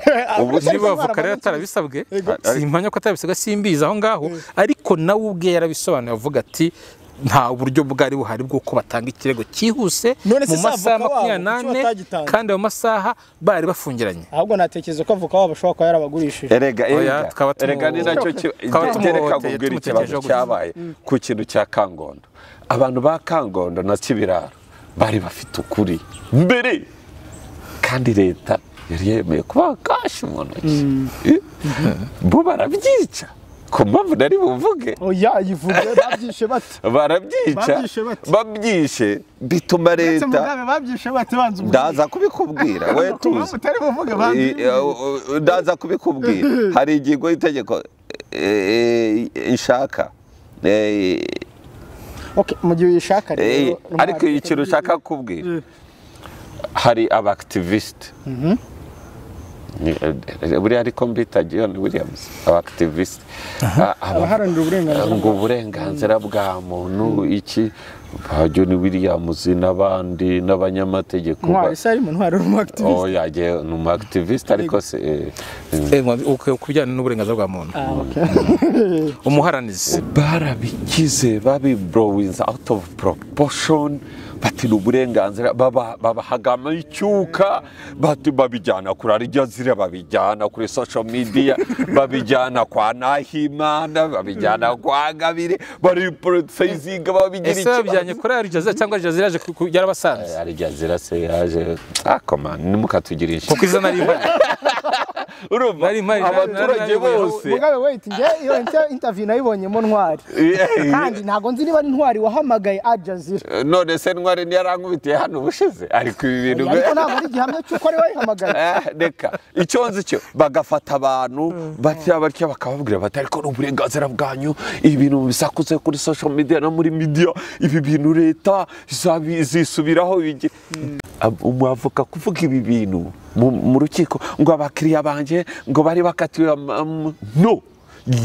ubu niba avoka rero atarabisabwe simpanya ko atarabisabwe simbiza aho ngaho ariko nawe ubwe yarabisobanuye avuga ati nta buryo bwari buhari bw'uko batanga ikirego cyihuse mu masaha 28 kandi ayo masaha bari bafungiranye ahubwo natekereza ko avoka wabo ashobora kuba yarabagurishije erega ni nacyo kereka kubwira ikibazo cyabaye ku kintu cya Kangondo abantu ba Kangondo na Kibiraro bari bafite ukuri mbere kandi leta yari yemeye kuba kashi mu ntoki bo barabyica ku mpamvu nari buvuge oya yivuge babyishe bate babyishe bituma leta babyishe bate banzu ndaza kubikubwira we tuzi ndaza kubikubwira hari igigo itegeko ishaka okay mu gihe uyishaka rero ariko ikintu ushaka kubwira hari abactivist buriya ariko mbita John Williams abactivist abaharanira uburenganzira bwa muntu iki ba John Williams n'abandi n'abanyamategeko ntwari mu ntwari oh yaje mu activist ariko se kubijyana n'uburenganzira bwa muntu umuharanizi barabikize babi blowings out of proportion bati n'uburenganzira babahagama icyuka bati babijyana kuri Arijazira babijyana kuri social media babijyana kwa Nahimana babijyana kwa Gabire bari policyinga babigira iki babijyanye kuri Arijazira cyangwa Arijazira yaje yarabasanze Arijazira se yaje man nimukatugirisha kuko izana ari abaturage bose mugabe wait nge iyo interview nayibonyemo ntwari kandi ntago nzi niba ari ntwari wahamagaye Arijazira none se ntwari ni yarankubitiye hano ubushize ariko ibi bintu ariko ntabwo ari gihamya cyuko ari wayihamagaye reka icyo nzi cyo bagafata abantu batya bakababwira bati ariko n'uburenganzira bwanyu ibintu bisakuze kuri social media no muri media ibi bintu leta izisubiraho bigi umwavoka kuvuga ibi bintu mu rukiko ngo abakiriya banje ngo bari bakatiwe no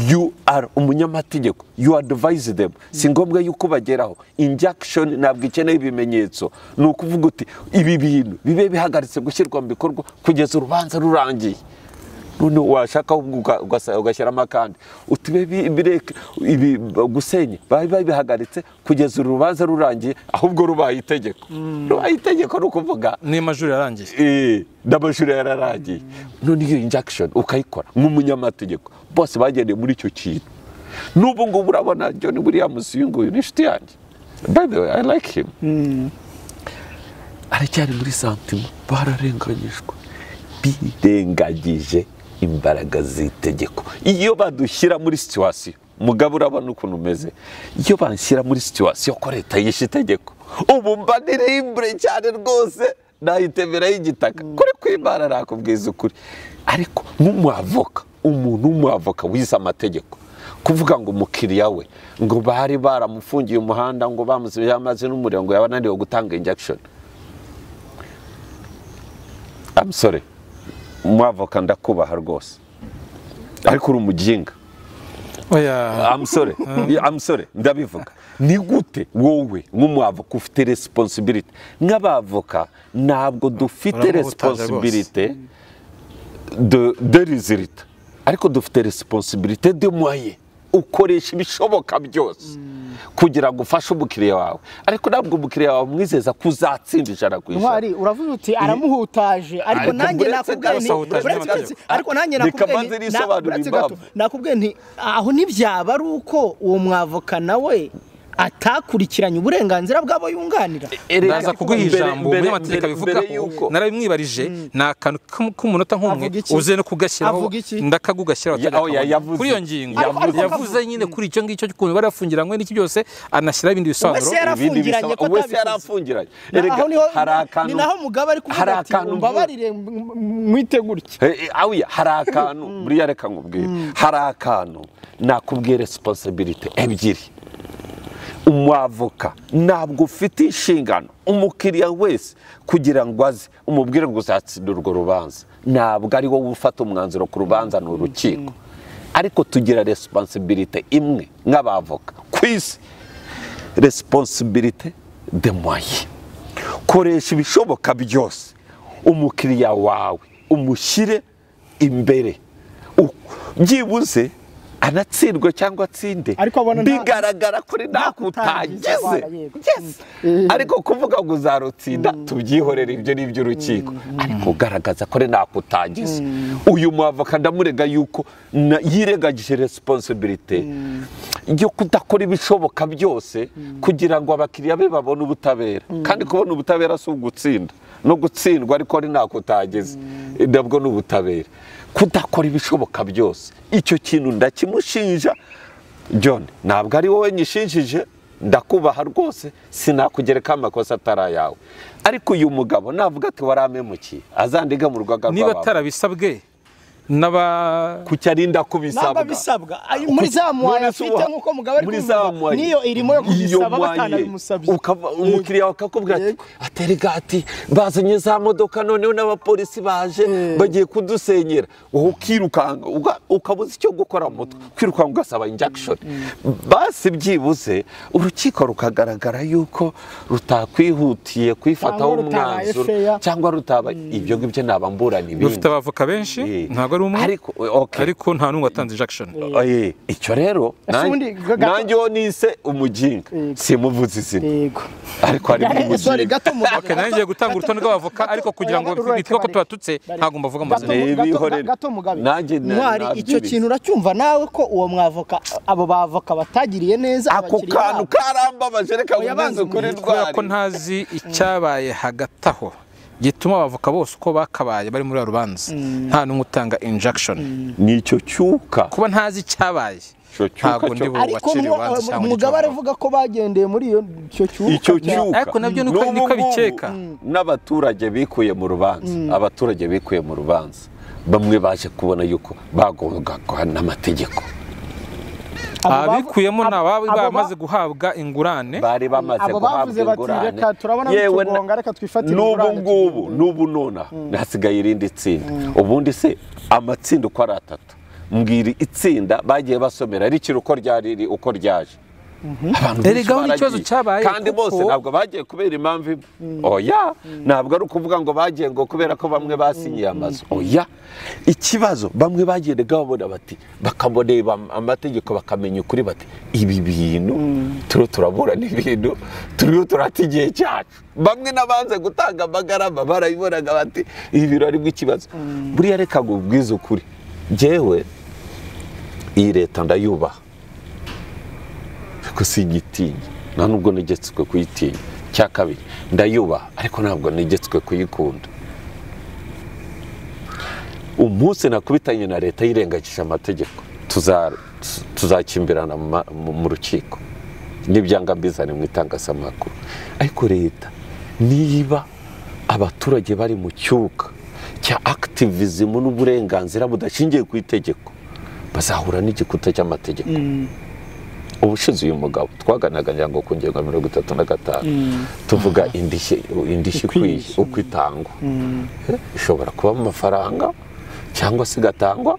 you are umunyamategeko you advise them si ngombwa yuko bageraho injection ntabwo ikeneye ibimenyetso ni ukuvuga uti ibi bintu bibe bihagaritse gushyirwa mu bikorwa kugeza urubanza rurangiye none washaka ugashyiramo kandi utibe bireke ibi gusenye bari bihagaritse kugeza urubanza rurangiye ahubwo rubaye itegeko no kuvuga ni amajuri yarangiye n'amajuri yararangiye none iyo injection ukayikora nk'umunyamategeko bose bagendeye muri icyo kintu n'ubu ngubu urabona John Williams yunguye n'inshuti yanjye by the way I like him aracyari muri santima bararenganyijwe birengagije imbaraga z'itegeko iyo badushyira muri situation mugabo urabona ukuntu umeze iyo banshyira muri situation ko leta yishe itegeko ubu mba nirimbure cyane rwose nahitemera y'igitaka kuri kwimana nakubwiza ukuri ariko nk'umwavoka umuntu w'umwavoka wize amategeko kuvuga ngo umukiriya we ngo bari baramufungiye umuhanda ngo bamuzibe amazi n'umuriro ngo yabananiwe gutanga injection I'm sorry umwavoka ndakubaha rwose ariko uri umuginga I'm sorry ndabivuga ni gute wowe nk'umwavoka ufite responsibility nk'abavoka ntabwo dufite responsibility de result ariko dufite responsibility de moyen ukoresha ibishoboka byose kugira ngo ufashe umukiriya wawe ariko ntabwo umukiriya wawe umwizeza kuzatsinda ijana ku ijana. Ntwari uravuze uti aramuhutaje ariko nanjye nakubwiye nti aho ntibyaba ari uko uwo mwavoka nawe atakurikiranye uburenganzira bwabo yunganira. Ndaza kuguha ijambo muri amategeko bivuga ko narabimwibarije n'akantu k'umunota nk'umwe uze no kugashyiraho ndakagugashyiraho kuri iyo ngingo yavuze nyine kuri icyo ngicyo cy'ukuntu barafungiranywe n'iki byose anashyira ibindi bisobanuro. Wese yarafungiranye ni naho Mugabe ari kuvuga ati mbabarire mwite gutya. Hari akantu buriya reka nkubwire, hari akantu nakubwiye responsibility ebyiri. Umwavoka ntabwo ufite inshingano umukiriya wese kugira ngo aze umubwire ngo uzatsinda urwo rubanza, ntabwo ari wowe ufata umwanzuro ku rubanza ni urukiko. Ariko tugira responsibility imwe nk'abavoka ku isi, responsibility de moyen. Koresha ibishoboka byose umukiriya wawe umushyire imbere, byibuze anatsindwe cyangwa atsinde bigaragara kuri nakutagize. Ariko kuvuga ngo uzarutsinda tubyihorera, ibyo ni iby'urukiko, ariko ugaragaza ko nakutagize. Uyu mwavoka ndamurega yuko yiregagije responsibility yo kudakora ibishoboka byose kugira ngo abakiriya be babone ubutabera. Kandi kubona ubutabera si ugutsinda no gutsindwa, ariko ari nakutagize nabwo ni ubutabera. Kudakora ibishoboka byose, icyo kintu ndakimushinja. John, ntabwo ari wowe nyishinjije, ndakubaha rwose, sinakugereka amakosa atari yawe. Ariko uyu mugabo navuga ati waramemukiye azandiga mu rugaga rw'abantu niba tarabisabwe naba kucyarinda kubisabwa muri zamuwaye afite nkuko Mugabe ari kuvuga niyo irimo yo kubisaba batanabimusabye. Umukiriya wakakubwira ati aterega ati bazanye za modoka noneho n'abapolisi baje bagiye kudusenyera, wowe ukirukanga ukabuza icyo gukora mu mutwe, kwirukanga ugasaba injection. Basi byibuze urukiko rukagaragara yuko rutakwihutiye kwifataho umwanzuro cyangwa rutaba ibyo ngibyo nabamburana ibindi. Dufite abavoka benshi ntabwo ariko nta n'umwe watanze injection. Icyo rero nanjye wo nise umujinga simuvuze izina, ariko hari n'umujinga. Nanjye ngiye gutanga urutonde rw'abavoka ariko kugira ngo bitwe ko tubatutse ntabwo mbavuga amazina. Gato Mugabe, Ntwari icyo kintu uracyumva nawe ko uwo mwavoka abo bavoka batagiriye neza abakiriya? Ako kantu karambabaje, reka ubanze kuri Ntwari ko ntazi icyabaye hagati aho gituma abavoka bose uko bakabaye bari muri rubanza nta n'umwe utanga injection. Nicyo cyuka kuba ntazi icyabaye ntabwo ndi bubacire urubanza cyangwa Mugabe aravuga ko bagendeye muri icyo cyuka. Ariko nabyo niko bikeka n'abaturage bikuye mu rubanza. Abaturage bikuye mu rubanza bamwe baje kubona yuko bagongwa n'amategeko. Abikuyemo nababa bamaze guhabwa ingurane, bari bamaze guhabwa ingurane. Yewe n'ubu nona hasigaye irindi tsinda. Ubundi se amatsinda uko ari atatu, mbwira itsinda bagiye basomera rikiri uko ryaje. Erega n'ikibazo cyabaye kandi bose ntabwo bagiye kubera impamvu imwe. Oya, ntabwo ari ukuvuga ngo bagiye ngo kubera ko bamwe basinyiye amazu. Oya, ikibazo bamwe bagendaga babona bati bakabonera amategeko bakamenya ukuri bati ibi bintu turaburana ibintu turiho turata igihe cyacu. Bamwe nabanze gutanga amagarama barayibonaga bati ibi birari bw'ikibazo. Buriya reka ngubwize ukuri, njyewe iyi leta ndayubaha ko sigitinya, nta nubwo negetswe kuyitinya. Cya kabiri ndayubaha ariko ntabwo negetswe kuyikunda. Umunsi nakubitanye na leta yirengagije amategeko tuzakimbirana mu rukiko n'ibyanga mbizane mu itangazamakuru. Ariko leta niba abaturage bari mu cyuka cya activism n'uburenganzira budashingiye ku itegeko, bazahura n'igikuta cy'amategeko. Ubushize uyu mugabo twaganiraga ngo ku ngingo 35 tuvuga indishyi ikwiye uko itangwa, ishobora kuba mu mafaranga cyangwa se gatangwa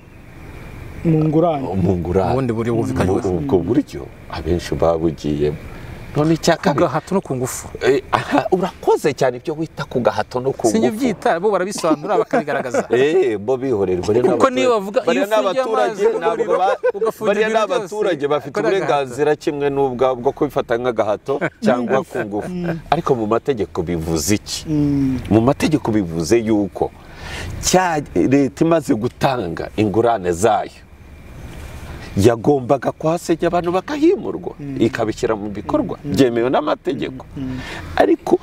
mu ngurane. Ubundi buryo bumvikanye ubwo buryo abenshi babugiyemo none icya kabiri gahato no ku ngufu urakoze cyane ibyo wita ku gahato no ku ngufu sinye byita bo barabisobanura bakabigaragaza bo bihorera kuko niyo bavuga iyo n'abaturage ntabwo bariya n'abaturage bafite uburenganzira kimwe n'ubwabo bwo kubifata nk'agahato cyangwa ku ngufu ariko mu mategeko bivuze iki mu mategeko bivuze yuko leta imaze gutanga ingurane zayo yagombaga kuhasenya abantu bakahimurwa ikabishyira mu bikorwa byemewe n'amategeko ariko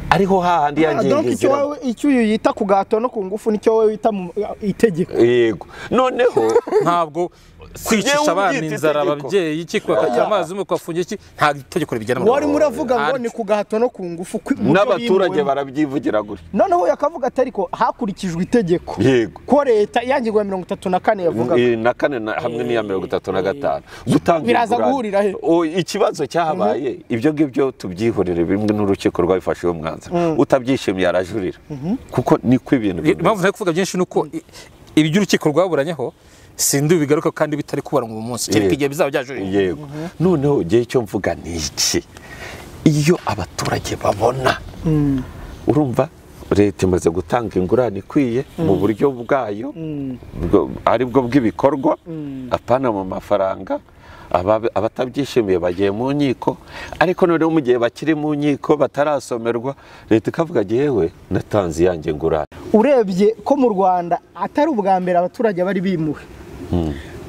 ariho hahandi yangengezera icyo yita ku gahato no ku ngufu nicyo wowe wita mu itegeko yego noneho ntabwo kwicisha abana inzara ababyeyi kikubaka amazi mu kwafungira iki nta itegeko ribigena wari muravuga ngo ni ku gahato no ku ngufu n'abaturage barabyivugira gutya noneho yakavuga atari ko hakurikijwe itegeko yego ko leta yangirwa 34 yavuga na kane hamwe n'iya 35 gutanga biraza guhurira he ikibazo cyahabaye ibyo ngibyo tubyihorere bimwe n'urukiko rwabifashe umwanzuro utabyishimiye arajurira kuko niko ibintu impamvu nari kuvuga byinshi nuko ibyo urukiko rwaburanyeho sindi bigaruka kandi bitari kubara mu munsi cyereka igihe bizaba byajurira yego noneho gihe cyo mvuga ni iki iyo abaturage babona urumva leta imaze gutanga ingurane ikwiye mu buryo bwayo aribwo bw'ibikorwa apana mu mafaranga abatabyishimiye bagiye mu nkiko ariko noneho mu gihe bakiri mu nkiko batarasomerwa leta ikavuga yewe natanze yanjye ngurane urebye ko mu Rwanda atari ubwa mbere abaturage bari bimuwe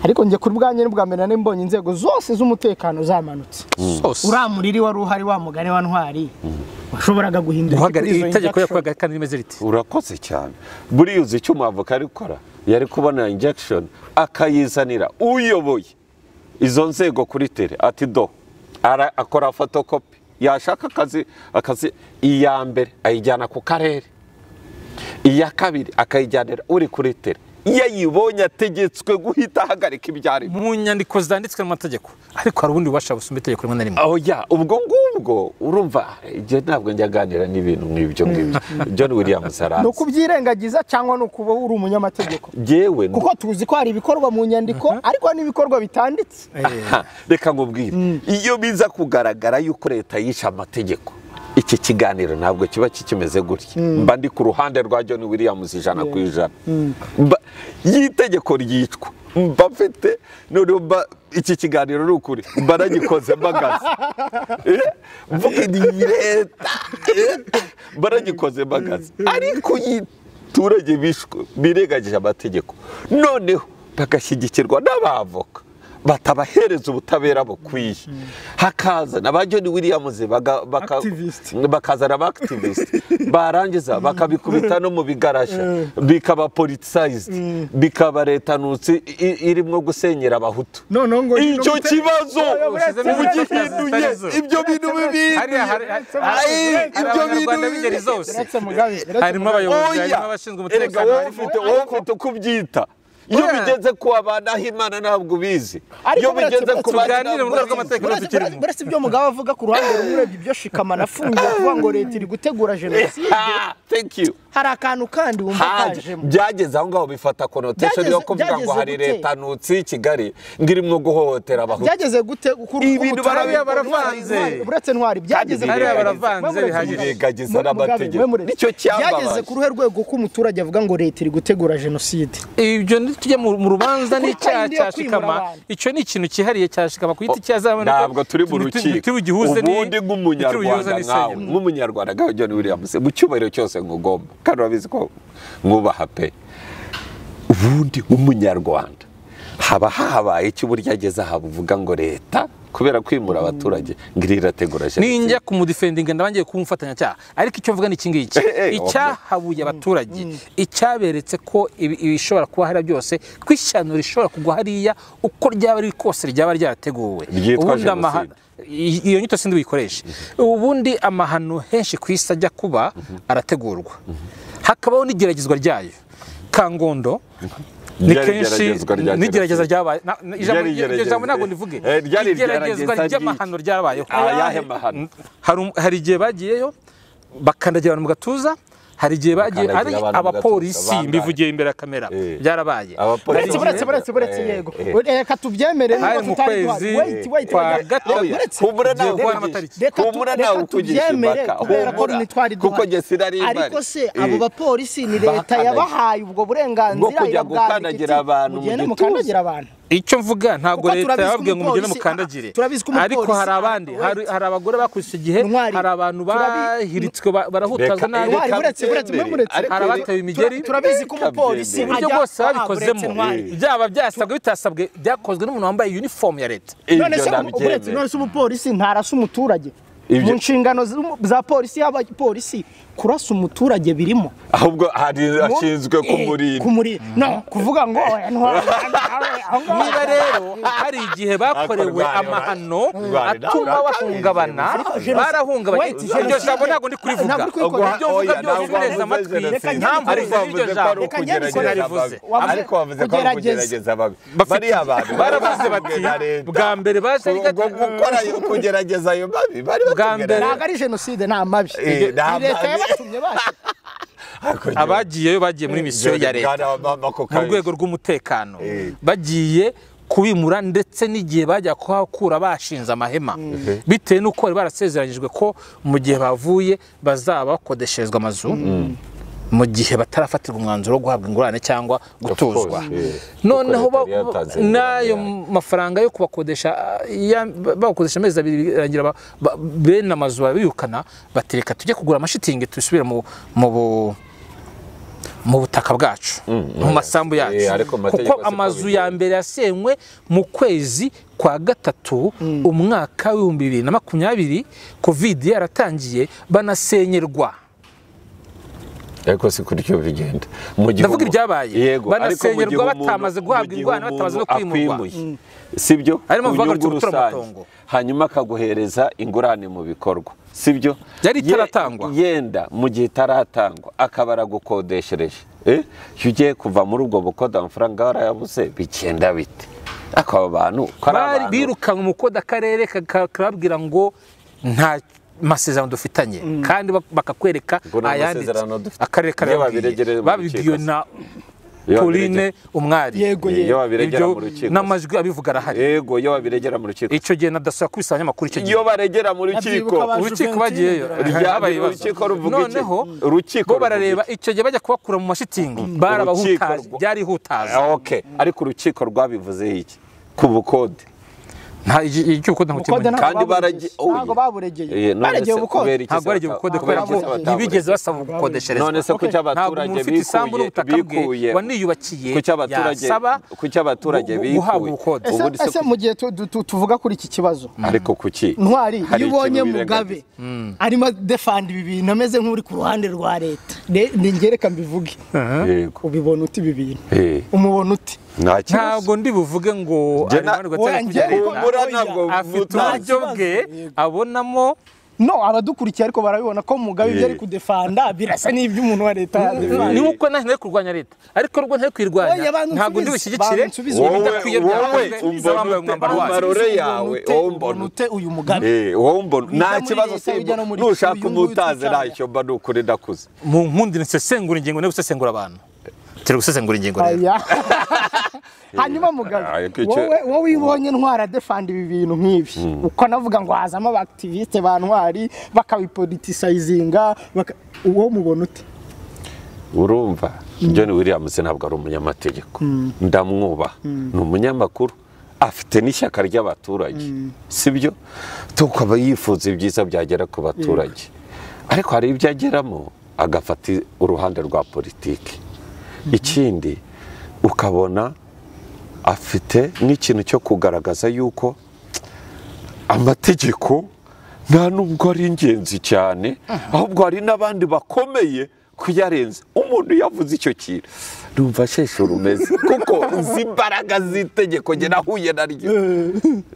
ariko njye kuri bwanye n'ubwa mbere nari mbonye inzego zose z'umutekano zamanutse uramuriri wari uhari wa mugani wa ntwari washoboraga guhindura itegeko yakwagaka n'imeze riti urakoze cyane buriya uzi icyo umwavoka ari gukora yari kubona injection akayizanira uyoboye izo nzego kuri tele ati akora photocopy yashaka akazi iya mbere ayijyana ku karere iya kabiri akayijyanira uri kuri tele iyo yibonye ategetswe guhita ahagarika ibyari mu nyandiko zanditswe mu mategeko ariko hari ubundi bubasha busumba itegeko rimwe na rimwe ubwo ngubwo urumva igihe ntabwo njya aganira n'ibintu nk'ibyo ngibyo John Williams arazi ni ukubyirengagiza cyangwa ni ukuba uri umunyamategeko yewe kuko tuzi ko hari ibikorwa mu nyandiko ariko n'ibikorwa bitanditse reka nkubwire iyo biza kugaragara yuko leta yishe amategeko iki kiganiro ntabwo kiba kikimeze gutya mba ndi ku ruhande rwa John Williams 100%. Yitegeko ryitwa mba mfite noneho iki kiganiro n'ukuri mba nagikoze mbagaze mvuga ni leta mba nagikoze mbagaze ariko yiturage bishwe biregagije amategeko noneho bagashyigikirwa n'abavoka batabahereza ubutabera bukwiye hakaza na John Williams bakazana abactivist barangiza bakabikubita no mu bigarasha bikaba politicized bikaba leta nutse irimo gusenyera abahutu icyo kibazo ugihinduye ibyo bintu bibiri ibyo bintu bigeri zose harimo abayobozi harimo abashinzwe umutekano ufite kubyita iyo bigeze ku abanaho Imana ntabwo bizi iyo bigeze ku baganira mu rwego rw'amategeko tukirimo buretse ibyo mugabo avuga ku ruhande rumwe ibyo shikama nafungiye kuvuga ngo leta iri gutegura jenoside thank you hari akantu kandi wumva kajemo byageze aho ngaho bifata connotation yo kuvuga ngo hari leta nutsi Kigali ngirimo guhohotera abahutu byageze gute ibintu baravanze buretse ntwari byageze baravanze bihagize n'amategeko nicyo cyambabaje byageze ku ruhe rwego ko umuturage avuga ngo leta iri gutegura jenoside ibyo tujye mu rubanza n'icyaha cyashikama icyo ni ikintu cyihariye cyashikama kwita cyazabona ntabwo turi mu rukiko ubundi nk'umunyarwanda nkaho John Williams mu cyubahiro cyose ngugomba kandi urabizi ko mwubaha pe ubundi nk'umunyarwanda haba habaye icyo uburyo ageze aha buvuga ngo leta kubera kwimura abaturage ngirira tegura jenoside ninjya kumudefendinga ndabangiye kumfatanya cyaha ariko icyo mvuga ni kingiki icyahabuye abaturage icyaberetse ko ibishobora kuba hari byose kwishyano rishobora kugwa hariya uko ryaba ari kose ryaba ryarateguwe ubundi iyo nyito sindi wikoresha ubundi amahano henshi kwisa ajya kuba arategurwa hakabaho n'igeragezwa ryayo Kangondo ni kenshi n'igerageza ryabaye ijambo ntabwo ndivuge igeragezwa ry'amahano ryabayeho ayahe mahano hari igihe bagiyeyo bakandagira abantu mu gatuza hari igihe bagiye ari abapolisi mbivugiye imbere ya kamera byarabaye buretse yego reka tubyemere hari mu kwezi kwa gatatu kumura nawe tubyemere kubera ko nitwari kuko gesirari ariko se abo bapolisi ni leta yabahaye ubwo burenganzira gukandagira abantu mu gituza icyo mvuga ntabwo leta yababwiye ngo mugende mukandagire ariko hari abandi hari abagore bakwishe igihe hari abantu bahiritswe barahutazwa nabi hari abatewe imigeri turabizi ko umupolisi ibyo bwose babikozemo byaba byasabwe bitasabwe byakozwe n'umuntu wambaye uniform ya leta none se umupolisi ntarasa umuturage mu nshingano za polisi y'abapolisi kurasa umuturage birimo ahubwo ashinzwe kumurinda no kuvuga ngo niba rero hari igihe bakorewe amahano atuma bahungabana barahungabanye iryo jambo ntabwo ndi kurivuga ibyo mvuga byose neza amatwi ntamvuze iryo jambo ariko bavuze ko kugerageza bariya abantu baravuze bati bwa mbere baje gukora kugerageza ayo mabi bari ntabwo ari jenoside nta mabi leta yabatumye bashe abagiyeyo bagiye muri misiyo ya leta mu rwego rw'umutekano bagiye kubimura ndetse n'igihe bajya kuhakura bashinze amahema bitewe n'uko bari barasezeranyijwe ko mu gihe bavuye bazaba bakodesherezwa amazu mu gihe batarafatirwa umwanzuro wo guhabwa ingurane cyangwa gutuzwa noneho n'ayo mafaranga yo kubakodesha bakodesha amezi abiri birangira bene amazu babirukana batereka tujye kugura amashitingi tubisubire mu butaka bwacu mu masambu yacu kuko amazu ya mbere yasenywe mu kwezi kwa gatatu umwaka w'ibihumbi 2020 covid yaratangiye banasenyerwa ariko si kuryo bigenda ndavuga ibyabaye banasenyerwa batamaze guhabwa ingurane batamaze no kwimurwa sibyo arimo mvuga ko amatongo hanyuma akaguhereza ingurane mu bikorwa sibyo yari itaratangwa yenda mu gihe itaratangwa akabara gukodeshereje ugiye kuva muri ubwo bukoda amafaranga warayabuze bigenda bite akaba abantu bari birukanwe mu koda akarere kakababwira ngo nta masezerano dufitanye kandi bakakwereka ayandi akarere babibwiwe na Pauline umwari iyo babiregera mu rukiko n'amajwi abivuga arahari yego iyo babiregera mu rukiko icyo gihe nadasaba kubisanya amakuru icyo gihe iyo baregera mu rukiko bagiyeyo habaye urukiko ruvuga iki urukiko barareba icyo gihe bajya kubakura mu mashitingi barabahutaje byari hutaje okay ariko urukiko rwabivuze iki ku bukode kandi baburegeye ubukode ntabwo baregeye ubukode kubera ko ntibigeze basaba gukodesherezwa none se ku cy'abaturage bikuye waniyubakiye yasaba ku cy'abaturage bikuye ese mu gihe tuvuga kuri iki kibazo ariko kuki ntwari iyo ubonye Mugabe arimo defend ibi bintu ameze nk'uri ku ruhande rwa leta ningereka mbivuge ubibona uti ibi bintu umubona uti ntabwo ndi buvuge ngo afite uburyo bwe abonamo no abadukurikiye ariko barabibona ko Mugabe ibyo ari kudefanda birasa n'ibyo umuntu wa leta ni uko ntari kurwanya leta ariko rwo ntari kwirwanya ntabwo ndi bushyigikire bidakwiye byawe uzabambaye umwambaro yawe ute uyu Mugabe nta kibazo nushaka umutaze ntacyo mba nukuri ndakuze mu nkundi nsesengura ingingo no gusesengura abantu turi gusesengura ingingo rero hanyuma Mugabe wowe wibonye ntwara defend ibi bintu nk'ibi uko navuga ngo hazamo abactiviste ba ntwari bakabipoliticizinga uwo mubona ute urumva John Williams ntabwo ari umunyamategeko ndamwubaha ni umunyamakuru afite n'ishyaka ry'abaturage sibyo tukaba yifuza ibyiza byagera ku baturage ariko hari ibyo ageramo agafata uruhande rwa politiki ikindi ukabona afite n'ikintu cyo kugaragaza yuko amategeko nta nubwo ari ingenzi cyane ahubwo hari n'abandi bakomeye kuyarenza umuntu yavuze icyo kintu numva shesho rumeze kuko nzi imbaraga z'itegeko njye nahuye naryo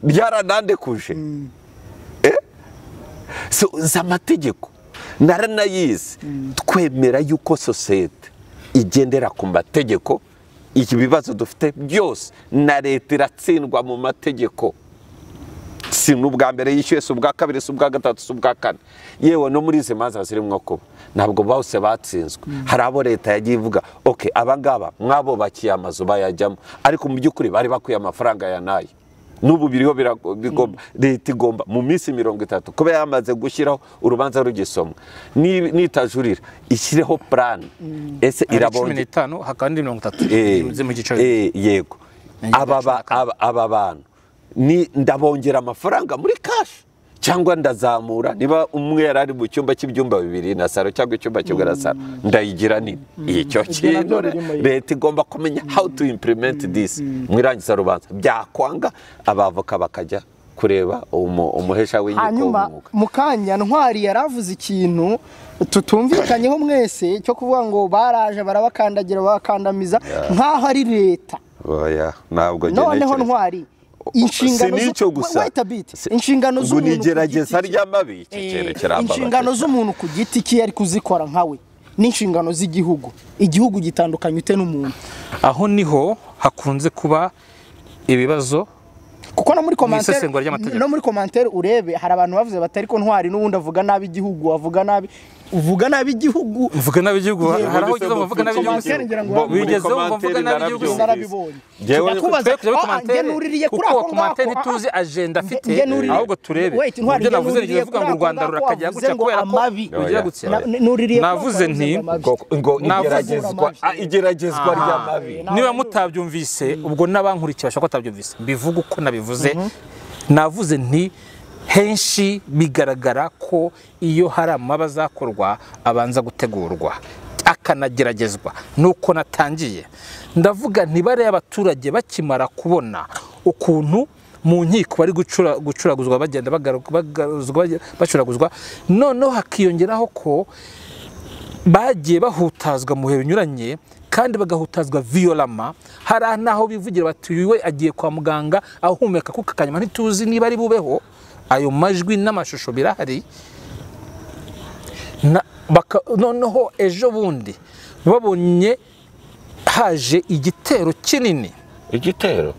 ryaranandekuje nzi amategeko naranayizi twemera yuko sosiyete igendera ku mategeko ibibazo dufite byose na leta iratsindwa mu mategeko si n'ubwa mbere yishyuye, si ubwa kabiri, si ubwa gatatu, si ubwa kane, yewe no muri izi manza zirimo kuba ntabwo bose batsinzwe. Hari abo leta yagiye ivuga okay, abangaba mwabo bakiye amazu bayajyamo, ariko mu by'ukuri bari bakwiye amafaranga ya nayo. N'ubu biriho bigomba leta igomba mu minsi 30 kuba yamaze gushyiraho urubanza rugisomwa, nitajurira ishyireho plan ese irabonye 15 hakandi 30 mu giciro. Yego, aba bantu ni ndabongera amafaranga muri cash cyangwa ndazamura, niba umwe yarari mu cyumba cy'ibyumba 2 na saro cyangwa icyumba kimwe na saro, ndayigira nini? Icyo kintu leta igomba kumenya how to implement this mwirangiza rubanza. Byakwanga abavoka bakajya kureba umuhesha w'inkiko. Hanyuma mukanya Ntwari yaravuze ikintu tutumvikanyeho mwese cyo kuvuga ngo baraje barabakandagira bakandamiza nkaho ari leta. Oya, ntabwo noneho Ntwari inshingano z'umuntu ku giti cye ari kuzikora nkawe n'inshingano z'igihugu, igihugu gitandukanye ute n'umuntu. Aho niho hakunze kuba ibibazo, kuko no muri commentaire urebe hari abantu bavuze batari ko Ntwari n'ubundi avuga nabi igihugu, uvuga nabi igihugu, hari aho ugeze uvuga nabi igihugu, wigeze uvuga nabi igihugu, narabibonye. kuko commentaire ntituzi agenda afite, ahubwo turebe ibyo navuze ngiye vuga ngo u Rwanda rurakajya gutya kubera ko ugira gutya. Navuze nti ngo igeragezwa ry'amabi. Niba mutabyumvise ubwo n'abankurikira bashaka atabyumvise, mbivuga uko nabivuze. Navuze nti henshi bigaragara ko iyo hari amabaza akorwa abanza gutegurwa akanageragezwa. Nuko natangiye ndavuga ntibare y'abaturage bakimara kubona ukuntu mu nkiko bari gucuraguzwa bagenda bacuraguzwa, noneho hakiyongeraho ko bagiye bahutazwa mu bihe binyuranye kandi bagahutazwa violama. Hari naho bivugira bati we agiye kwa muganga ahumeka kuko akanyuma ntituzi niba ari bubeho. Ayo majwi n'amashusho birahari. Noneho ejo bundi babonye haje igitero kinini. Igitero?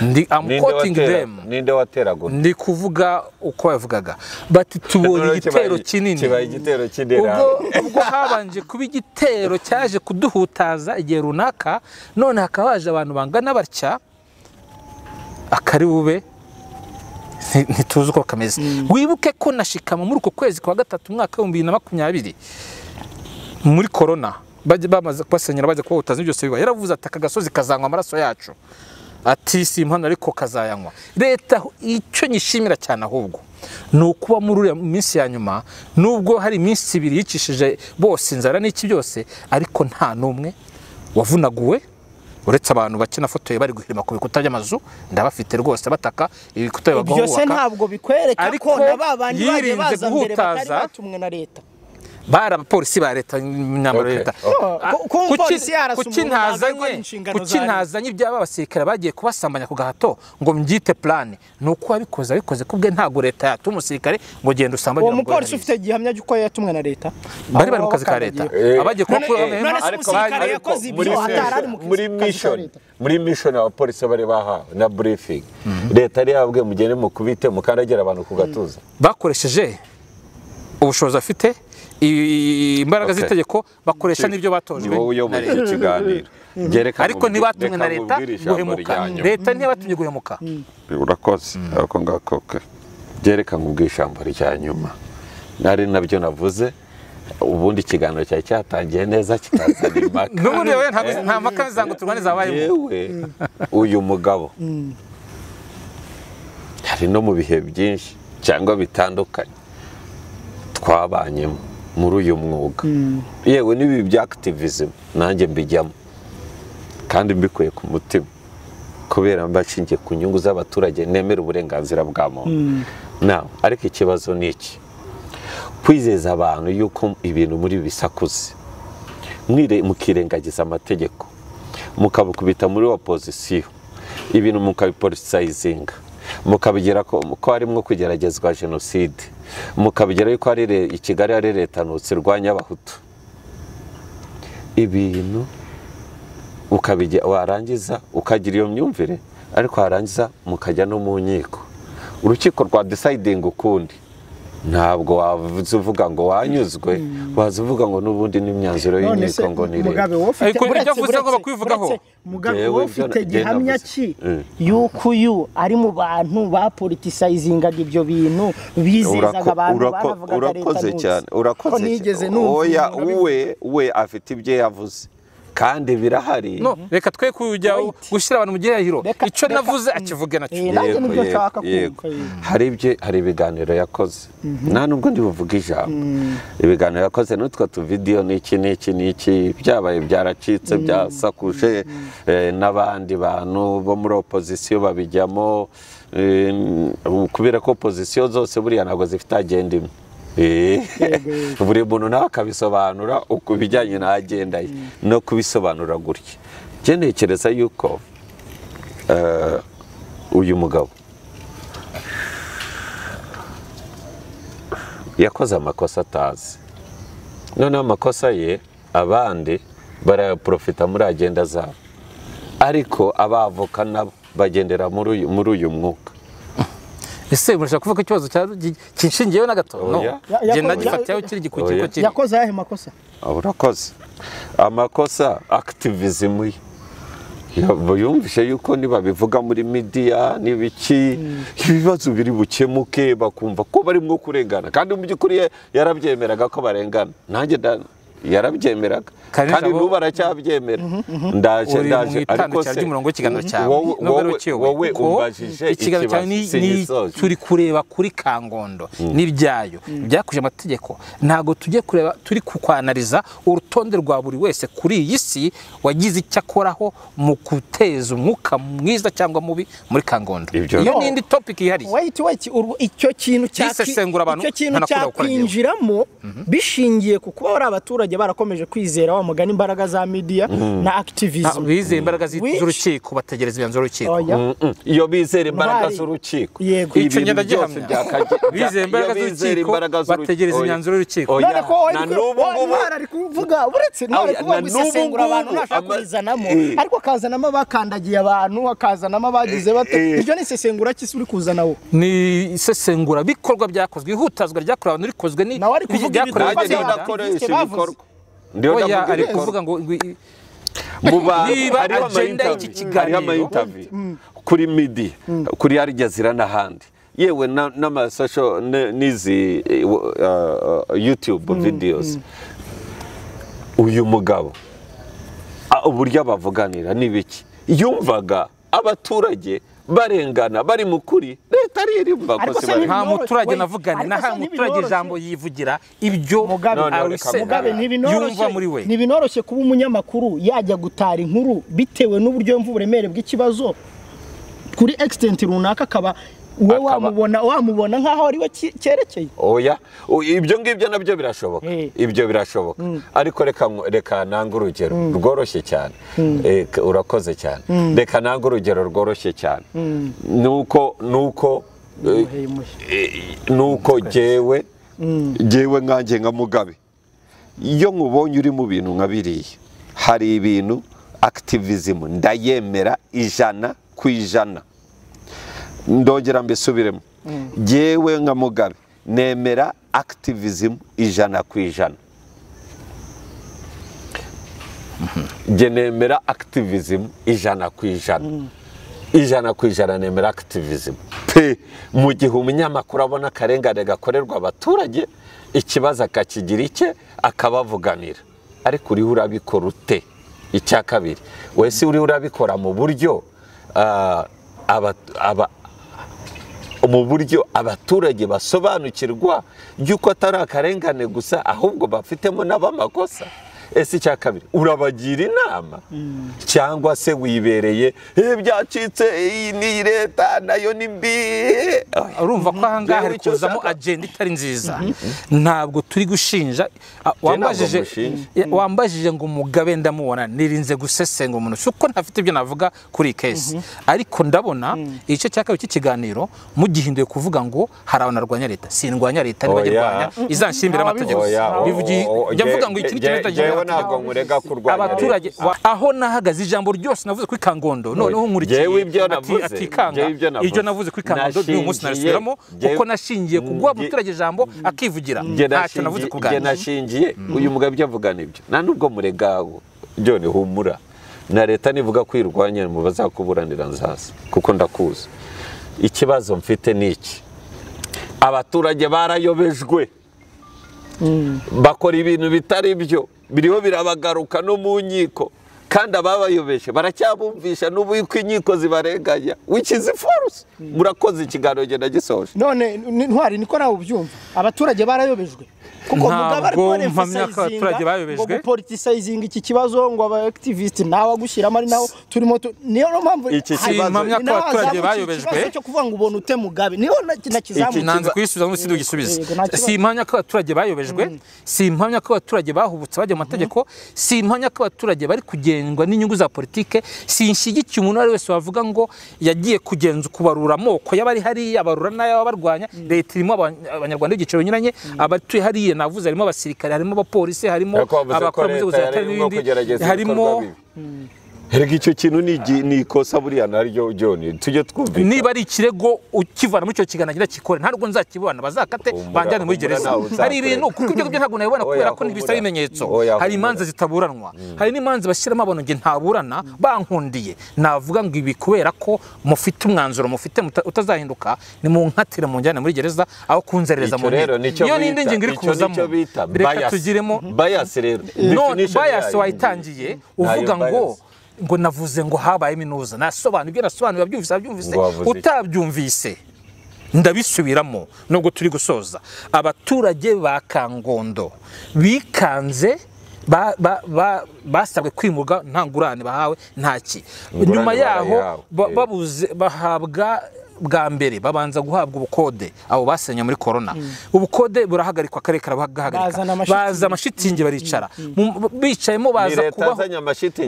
I'm quoting them. Ninde wateraga? Ndi kuvuga uko bavugaga. Bati tubonye igitero kinini. Kibaye igitero kindera. Ubwo habanje kuba igitero cyaje kuduhutaza igihe runaka, none hakabaje abantu bangana batya akari bube ntituzi uko kameze. Wibuke ko nashikama muri uko kwezi kwa gatatu mwaka 2020 muri corona bamaze kubasenyera baje kuhutaza byose biba, yaravuze ati akagasozi kazanywa amaraso yacu, ati si impano ariko kazayanywa. Leta icyo nyishimira cyane ahubwo nukuba muri minsi ya nyuma, nubwo hari minsi 2 yicishije bose inzara n'iki byose, ariko nta numwe wavunaguwe uretse abantu bakina fotoye bari guhirima ku bikuta by'amazu. Ndabafite rwose bataka ibikuta bibagahubaka. Byose ntabwo bikwereka ko nababandi baje baza mbere batari batumwe na leta. Bara abapolisi ba leta nyamara leta. Kuki ntazanye ibyaba abasirikare bagiye kubasambanya ku gahato ngo mbyite plan? Nuko abikoze kubwe ntago leta yatumusirikare ngo genda usambanye. Uwo mupolisi ufite gihamya cyuko yatumwe na leta. Bari mu kazi ka leta. Abagiye kubakura muri mission abapolisi bari baha na briefing. Leta yari yabwiye mugende mu kubite mukandagera abantu ku gatuza. Bakoresheje ubushobozi afite imbaraga z'itegeko, bakoresha n'ibyo batojwe na leta. Ariko ntibatumwe na leta guhemuka. Leta ntiyabatumye guhemuka. Urakoze ariko ngakoke byereka ngubwishamba rya nyuma nari nabyo navuze. Ubundi ikiganiro cyari cyatangiye neza kikazana impaka. N'ubundi wewe nta mpaka zangu turwane zabaye. Yewe uyu mugabo hari no mu bihe byinshi cyangwa bitandukanye twabanyemo muri uyu mwuga. Yewe n'ibi bya activism nanjye mbijyamo kandi mbikuye ku mutima kubera mbashingiye ku nyungu z'abaturage, nemera uburenganzira bwa muntu. Nawe ariko ikibazo ni iki? Kwizeza abantu yuko ibintu muri bisakuze mukirengagiza amategeko, mukabukubita muri opposition, ibintu mukabipolicizinga, mukabigira ko harimo kugeragezwa genocide, mukabigira yuko ari i Kigali ari leta nutse rwanya abahutu. Ibintu ukabigira warangiza ukagira iyo myumvire, ariko warangiza mukajya no mu nkiko urukiko rwa deciding ukundi ntabwo wavuze uvuga ngo wanyuzwe waza uvuga ngo n'ubundi n'imyanzuro y'inkiko ngo ni Mugabe wowe ufite gihamya ki yuko uyu ari mu bantu bapolitisayizingaga ibyo bintu bizezaga abantu baravugaga leta urakoze cyane oya we afite ibyo yavuze kandi birahari no reka twe kujya gushyira abantu mu gihahiro icyo navuze akivuge nacyo hari ibiganiro yakoze nta nubwo ndi buvuga ijambo ibiganiro yakoze n'utwo tuvidiyo n'iki byabaye byaracitse byasakuje n'abandi bantu bo muri opozisiyo babijyamo kubera ko opozisiyo zose buriya ntabwo zifite agenda imwe buri muntu nawe akabisobanura uko bijyanye na agenda ye no kubisobanura gutya njye ntekereza yuko uyu mugabo yakoze amakosa atazi noneho amakosa ye abandi barayaprofita muri agenda zabo ariko abavoka nabo bagendera muri uyu mwuka ese murashaka kuvuga ikibazo kinshingiyeho na gato no genda gifatiyeho kiri gikukiko kiri yakoze ayahe makosa urakoze amakosa activism yumvishe yuko niba bivuga muri media n'ibiki ibibazo biri bukemuke bakumva ko barimo kurengana kandi mu by'ukuri yarabyemeraga ko barengana nanjye yarabyemeraga kandi n'ubu baracyabyemera ndaje ariko se ry'umurongo w'ikiganiro cyawe wowe umbajije ikiganiro cyawe ni turi kureba kuri Kangondo n'ibyayo byakuje amategeko ntago tujye kureba turi kukwanariza urutonde rwa buri wese kuri iyi si wagize icyo akoraho mu guteza umwuka mwiza cyangwa mubi muri Kangondo iyo n'indi topic ihari icyo kintu cyakwinjiramo bishingiye ku kuba bari abaturage barakomeje kwizera wa mugani imbaraga za media na activism bizera imbaraga z'urukiko bategereza imyanzuro y'urukiko iyo bizera imbaraga z'urukiko icyo ngenda gihamya bizera imbaraga z'urukiko bategereza imyanzuro y'urukiko na n'ubu ari kuvuga uretse nawe kuvuga gusesengura abantu nashaka kuzanamo ariko akazanamo bakandagiye abantu akazanamo bagize bate ibyo ni isesengura kisi uri kuzanaho ni isesengura bikorwa byakozwe ihutazwa ryakorewe abantu rikozwe ni nawe ari kuvuga ibikorwa oya ari kuvuga ngo niba agenda y'iki kiganiro kuri media kuri Al Jazeera n'ahandi yewe n'amasosho n'izi YouTube videos uyu mugabo uburyo abavuganira n'ibiki yumvaga abaturage barengana bari mukuri leta ari rimba ko se bari nta muturage navugane na ha muturage ijambo yivugira ibyo Mugabe ntibinoroshye kuba umunyamakuru yajya gutara inkuru bitewe n'uburyo mvu uburemere bw'ikibazo kuri extent runaka akaba we wamubona nkaho ari we cyerekeye oya ibyo ngibyo nabyo birashoboka ibyo birashoboka ariko reka nanga urugero rworoshye cyane urakoze cyane reka nanga urugero rworoshye cyane nuko jewe nkanjye nka Mugabe iyo nkubonye uri mu bintu nka biriya hari ibintu activism ndayemera 100%. ndongera mbisubiremo jewe nka Mugabe nemera activism 100%. je nemera activism 100%. 100% nemera activism pe mu gihe umunyamakuru abona akarengane gakorerwa abaturage ikibazo akakigira icye akabavuganira ariko uri urabikora ute icya kabiri wese uri urabikora mu buryo mu buryo abaturage basobanukirwa yuko atari akarengane gusa ahubwo bafitemo n'abamakosa ese icya kabiri urabagira inama cyangwa se wibereye byacitse ni leta nayo ni mbi urumva ko ahangaha hari kuzamo agenda itari nziza ntabwo turi gushinja wambajije ngo Mugabe ndamubona nirinze gusesenga umuntu suko ntafite ibyo navuga kuri case ariko ndabona icyo cyaka cy'ikiganiro mu gihinduye kuvuga ngo hari abanarwanya leta sindwanya leta nibagirwanya izanshimbira amategeko bivugiye yavuga ngo iki n'ikindi ntabwo nkurega kurwanya abaturage aho nahagaze ijambo ryose navuze kuri Kangondo noneho nkurikiye ibyo navuze ibyo navuze kuri Kangondo ni umunsi narese ndabisubiramo kuko nashingiye kuguha umuturage ijambo akivugira ntacyo navuze ku bwanjye nashingiye uyu mugabo ibyo avuga nibyo nta nubwo muregaho John humura na leta nivuga kwirwanya mu bazakuburanira nzaza kuko ndakuzi ikibazo mfite niki abaturage barayobejwe bakora ibintu bitari byo biriho birabagaruka no mu nkiko kandi ababayobeshe baracyabumvisha n'ubu yuko inkiko zibarenganya which is false murakoze ikiganiro genda gisoje none ntwari niko nawe ubyumva abaturage barayobejwe kuko mugabo ari abaturage bayobejwe politicizinga iki kibazo ngo aba activist nawe agushyiramo ari naho turimo niyo mpamvu iki kibazo abaturage bayobejwe cyo kuvuga ngo ubone ute mugabe niho nakizamuye nanze kwisubiza mu sindi gisubiza si impamya ko abaturage bayobejwe si impamya ko abaturage bahubutse bajya mu mategeko si impamya ko abaturage bari kugendwa n'inyungu za politike si inshigikiye umuntu ari wese wavuga ngo yagiye kugenza kubarura amoko y'abari hari abarura n'ayabarwanya leta irimo abanyarwanda b'igiciro binyuranye abatuye hari navuze harimo abasirikare harimo abapolisi harimo abakora mu nzego za leta n'ibindi harimo Herega icyo kintu ni ikosa buriya naryo John tujye twumvika niba ari ikirego ukivana muri cyo kiganira kikore ntabwo nzakibona bazakate banjyane muri gereza hari ibintu kuko ibyo ntabwo nabibona kubera ko ntibisaba ibimenyetso hari imanza zitaburanwa hari n'imanza bashyiramo abantu nge ntaburana bankundiye navuga ngo ibi kubera ko mufite umwanzuro mufite utazahinduka ni mu nkatire mu njyane muri gereza aho kunzerereza mu iyo ninde nge ngiri kuzamo reka tugiremo bias rero bias wayitangiye uvuga ngo navuze ngo habaye minuza nasobanura ibyo nasobanura byumvise utabyumvise ndabisubiramo nubwo turi gusoza abaturage ba Kangondo bikanze basabwe kwimurwa nta ngurane bahawe ntaki nyuma yaho bahabwa bwa mbere babanza guhabwa ubukode abo basenya muri corona ubukode burahagarikwa kare karabahagarika baza amashitingi baricara bicayemo baza kubaho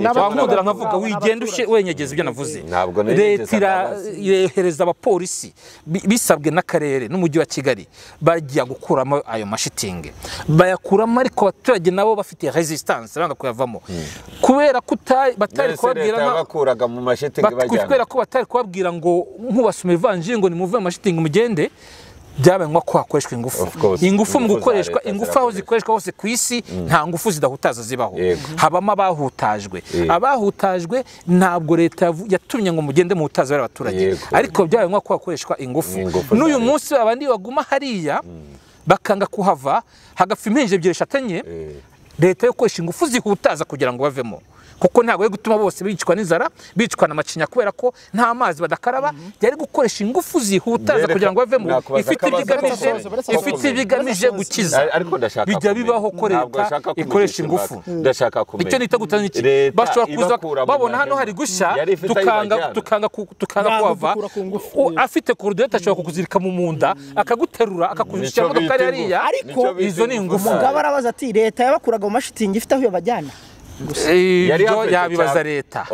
n'abamudira nkavuga wigenda wenyegeza ibyo navuze leta irehereza abapolisi bisabwe n'akarere n'umujyi wa Kigali bagiye gukuramo ayo mashitingi bayakuramo ariko abaturage nabo bafite resistance banga kuyavamo kubera ko batari kubabwira bakuraga mu mashitingi bajyana kubera ko batari kubabwira ngo nkubasume vanjingo ngo nimuve amashitingi mugende byabaye ko hakoreshwa ingufu mu gukoreshwa ingufu aho zikoreshwa hose ku isi nta ngufu zidahutaza zibaho habamo abahutajwe ntabwo leta yatumye ngo mugende mu hutaza abaturage ariko byabaye ko hakoreshwa ingufu n'uyu munsi abandi baguma hariya bakanga kuhava hagapfa impinje ebyiri eshatu leta yo koresha ingufu zihutaza kugira ngo bavemo kuko ntabwo yo gutuma bose bicwa n'inzara bicwa n'amacinya kubera ko nta mazi badakaraba yari gukoresha ingufu zihutaza kugira ngo bavemo ifite ibigamije gukiza bijya bibaho ko leta ikoresha ingufu icyo nita gutanga iki bashobora kuza babona hano hari gushya tukanga kuhava afite korodete ashobora kukuzirika mu munda akaguterura akakujishyira mu modoka yariya ariko izo ni ingufu umugabo arabaza ati leta yabakuraga mu mashitingi ifite aho yabajyana yabibaza leta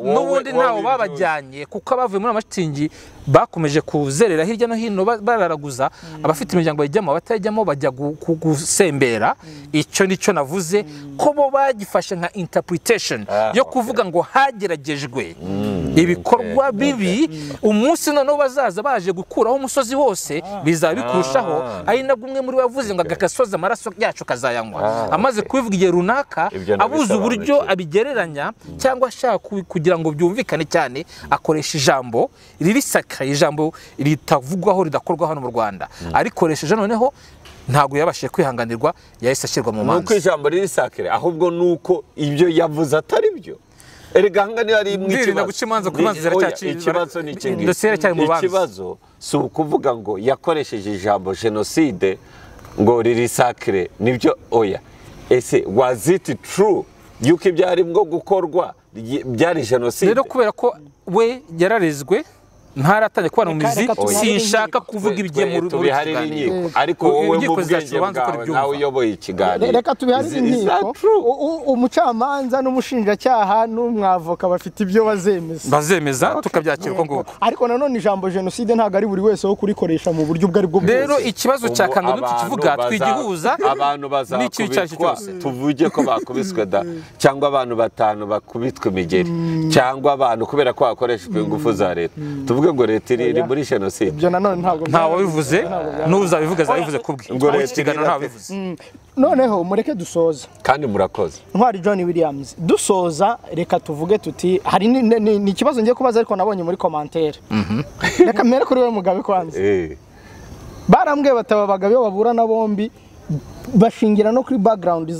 n'ubundi ntawo babajyanye kuko abavuye muri amashitingi bakomeje kuzerera hirya no hino bararaguza abafite imiryango bayijyamo abatajyamo bajya gusembera icyo nicyo navuze ko bo bagifashe nka interpretation yo kuvuga ngo hageragejwe ibikorwa bibi umunsi noneho bazaza baje gukuraho umusozi wose bizaba bikurushaho ari nabwo umwe muri bavuze ngo agasoza amaraso yacu kazayanywa amaze kubivuga igihe runaka abuze uburyo abigereranya cyangwa ashaka kugira ngo byumvikane cyane akoresha ijambo ririsaka ijambo ritavugwaho ridakorwa hano mu Rwanda arikoresheje noneho ntago yabashije kwihanganirwa yahise ashyirwa mu manza nuko ijambo ririsakire ahubwo nuko ibyo yavuze atari byo erega hangani ari ikibazo si ukuvuga ngo yakoresheje ijambo genocide ngo ririsakire nibyo oya ese was it true yuko ibyari bwo gukorwa byari genocide rero kubera ko we yararezwe ntaratangiye kubana mu mizi sinshaka kuvuga ibigiye mu kiganiro ariko wowe mu bwenge bwawe nawe uyoboye ikiganiro reka tubiharire inkiko umucamanza n'umushinjacyaha n'umwavoka bafite ibyo bazemeza tukabyakira uko nguko ariko nanone ijambo genocide ntabwo ari buri wese wo kurikoresha mu buryo ubwo ari bwo bwose rero ikibazo cya Kangondo tukivuga twigihuza abantu bazakubitwa tuvuge ko bakubiswe da cyangwa abantu batanu bakubitwe imigeri cyangwa abantu kubera ko hakoreshejwe ingufu za leta uvuge ngo leta iri muri jenoside ibyo nanone ntabwo ntawe bivuze n'uzabivuga zabivuze kubwe ngo leta ikiganiro ntabivuze noneho mureke dusoza kandi murakoze Ntwari John Williams dusoza reka tuvuge tuti hari ni ikibazo ngiye kubaza ariko nabonye muri commentaire reka mere kuri we Mugabe kwanza barambwiye bataba abagabo baburana bombi bashingira no kuri background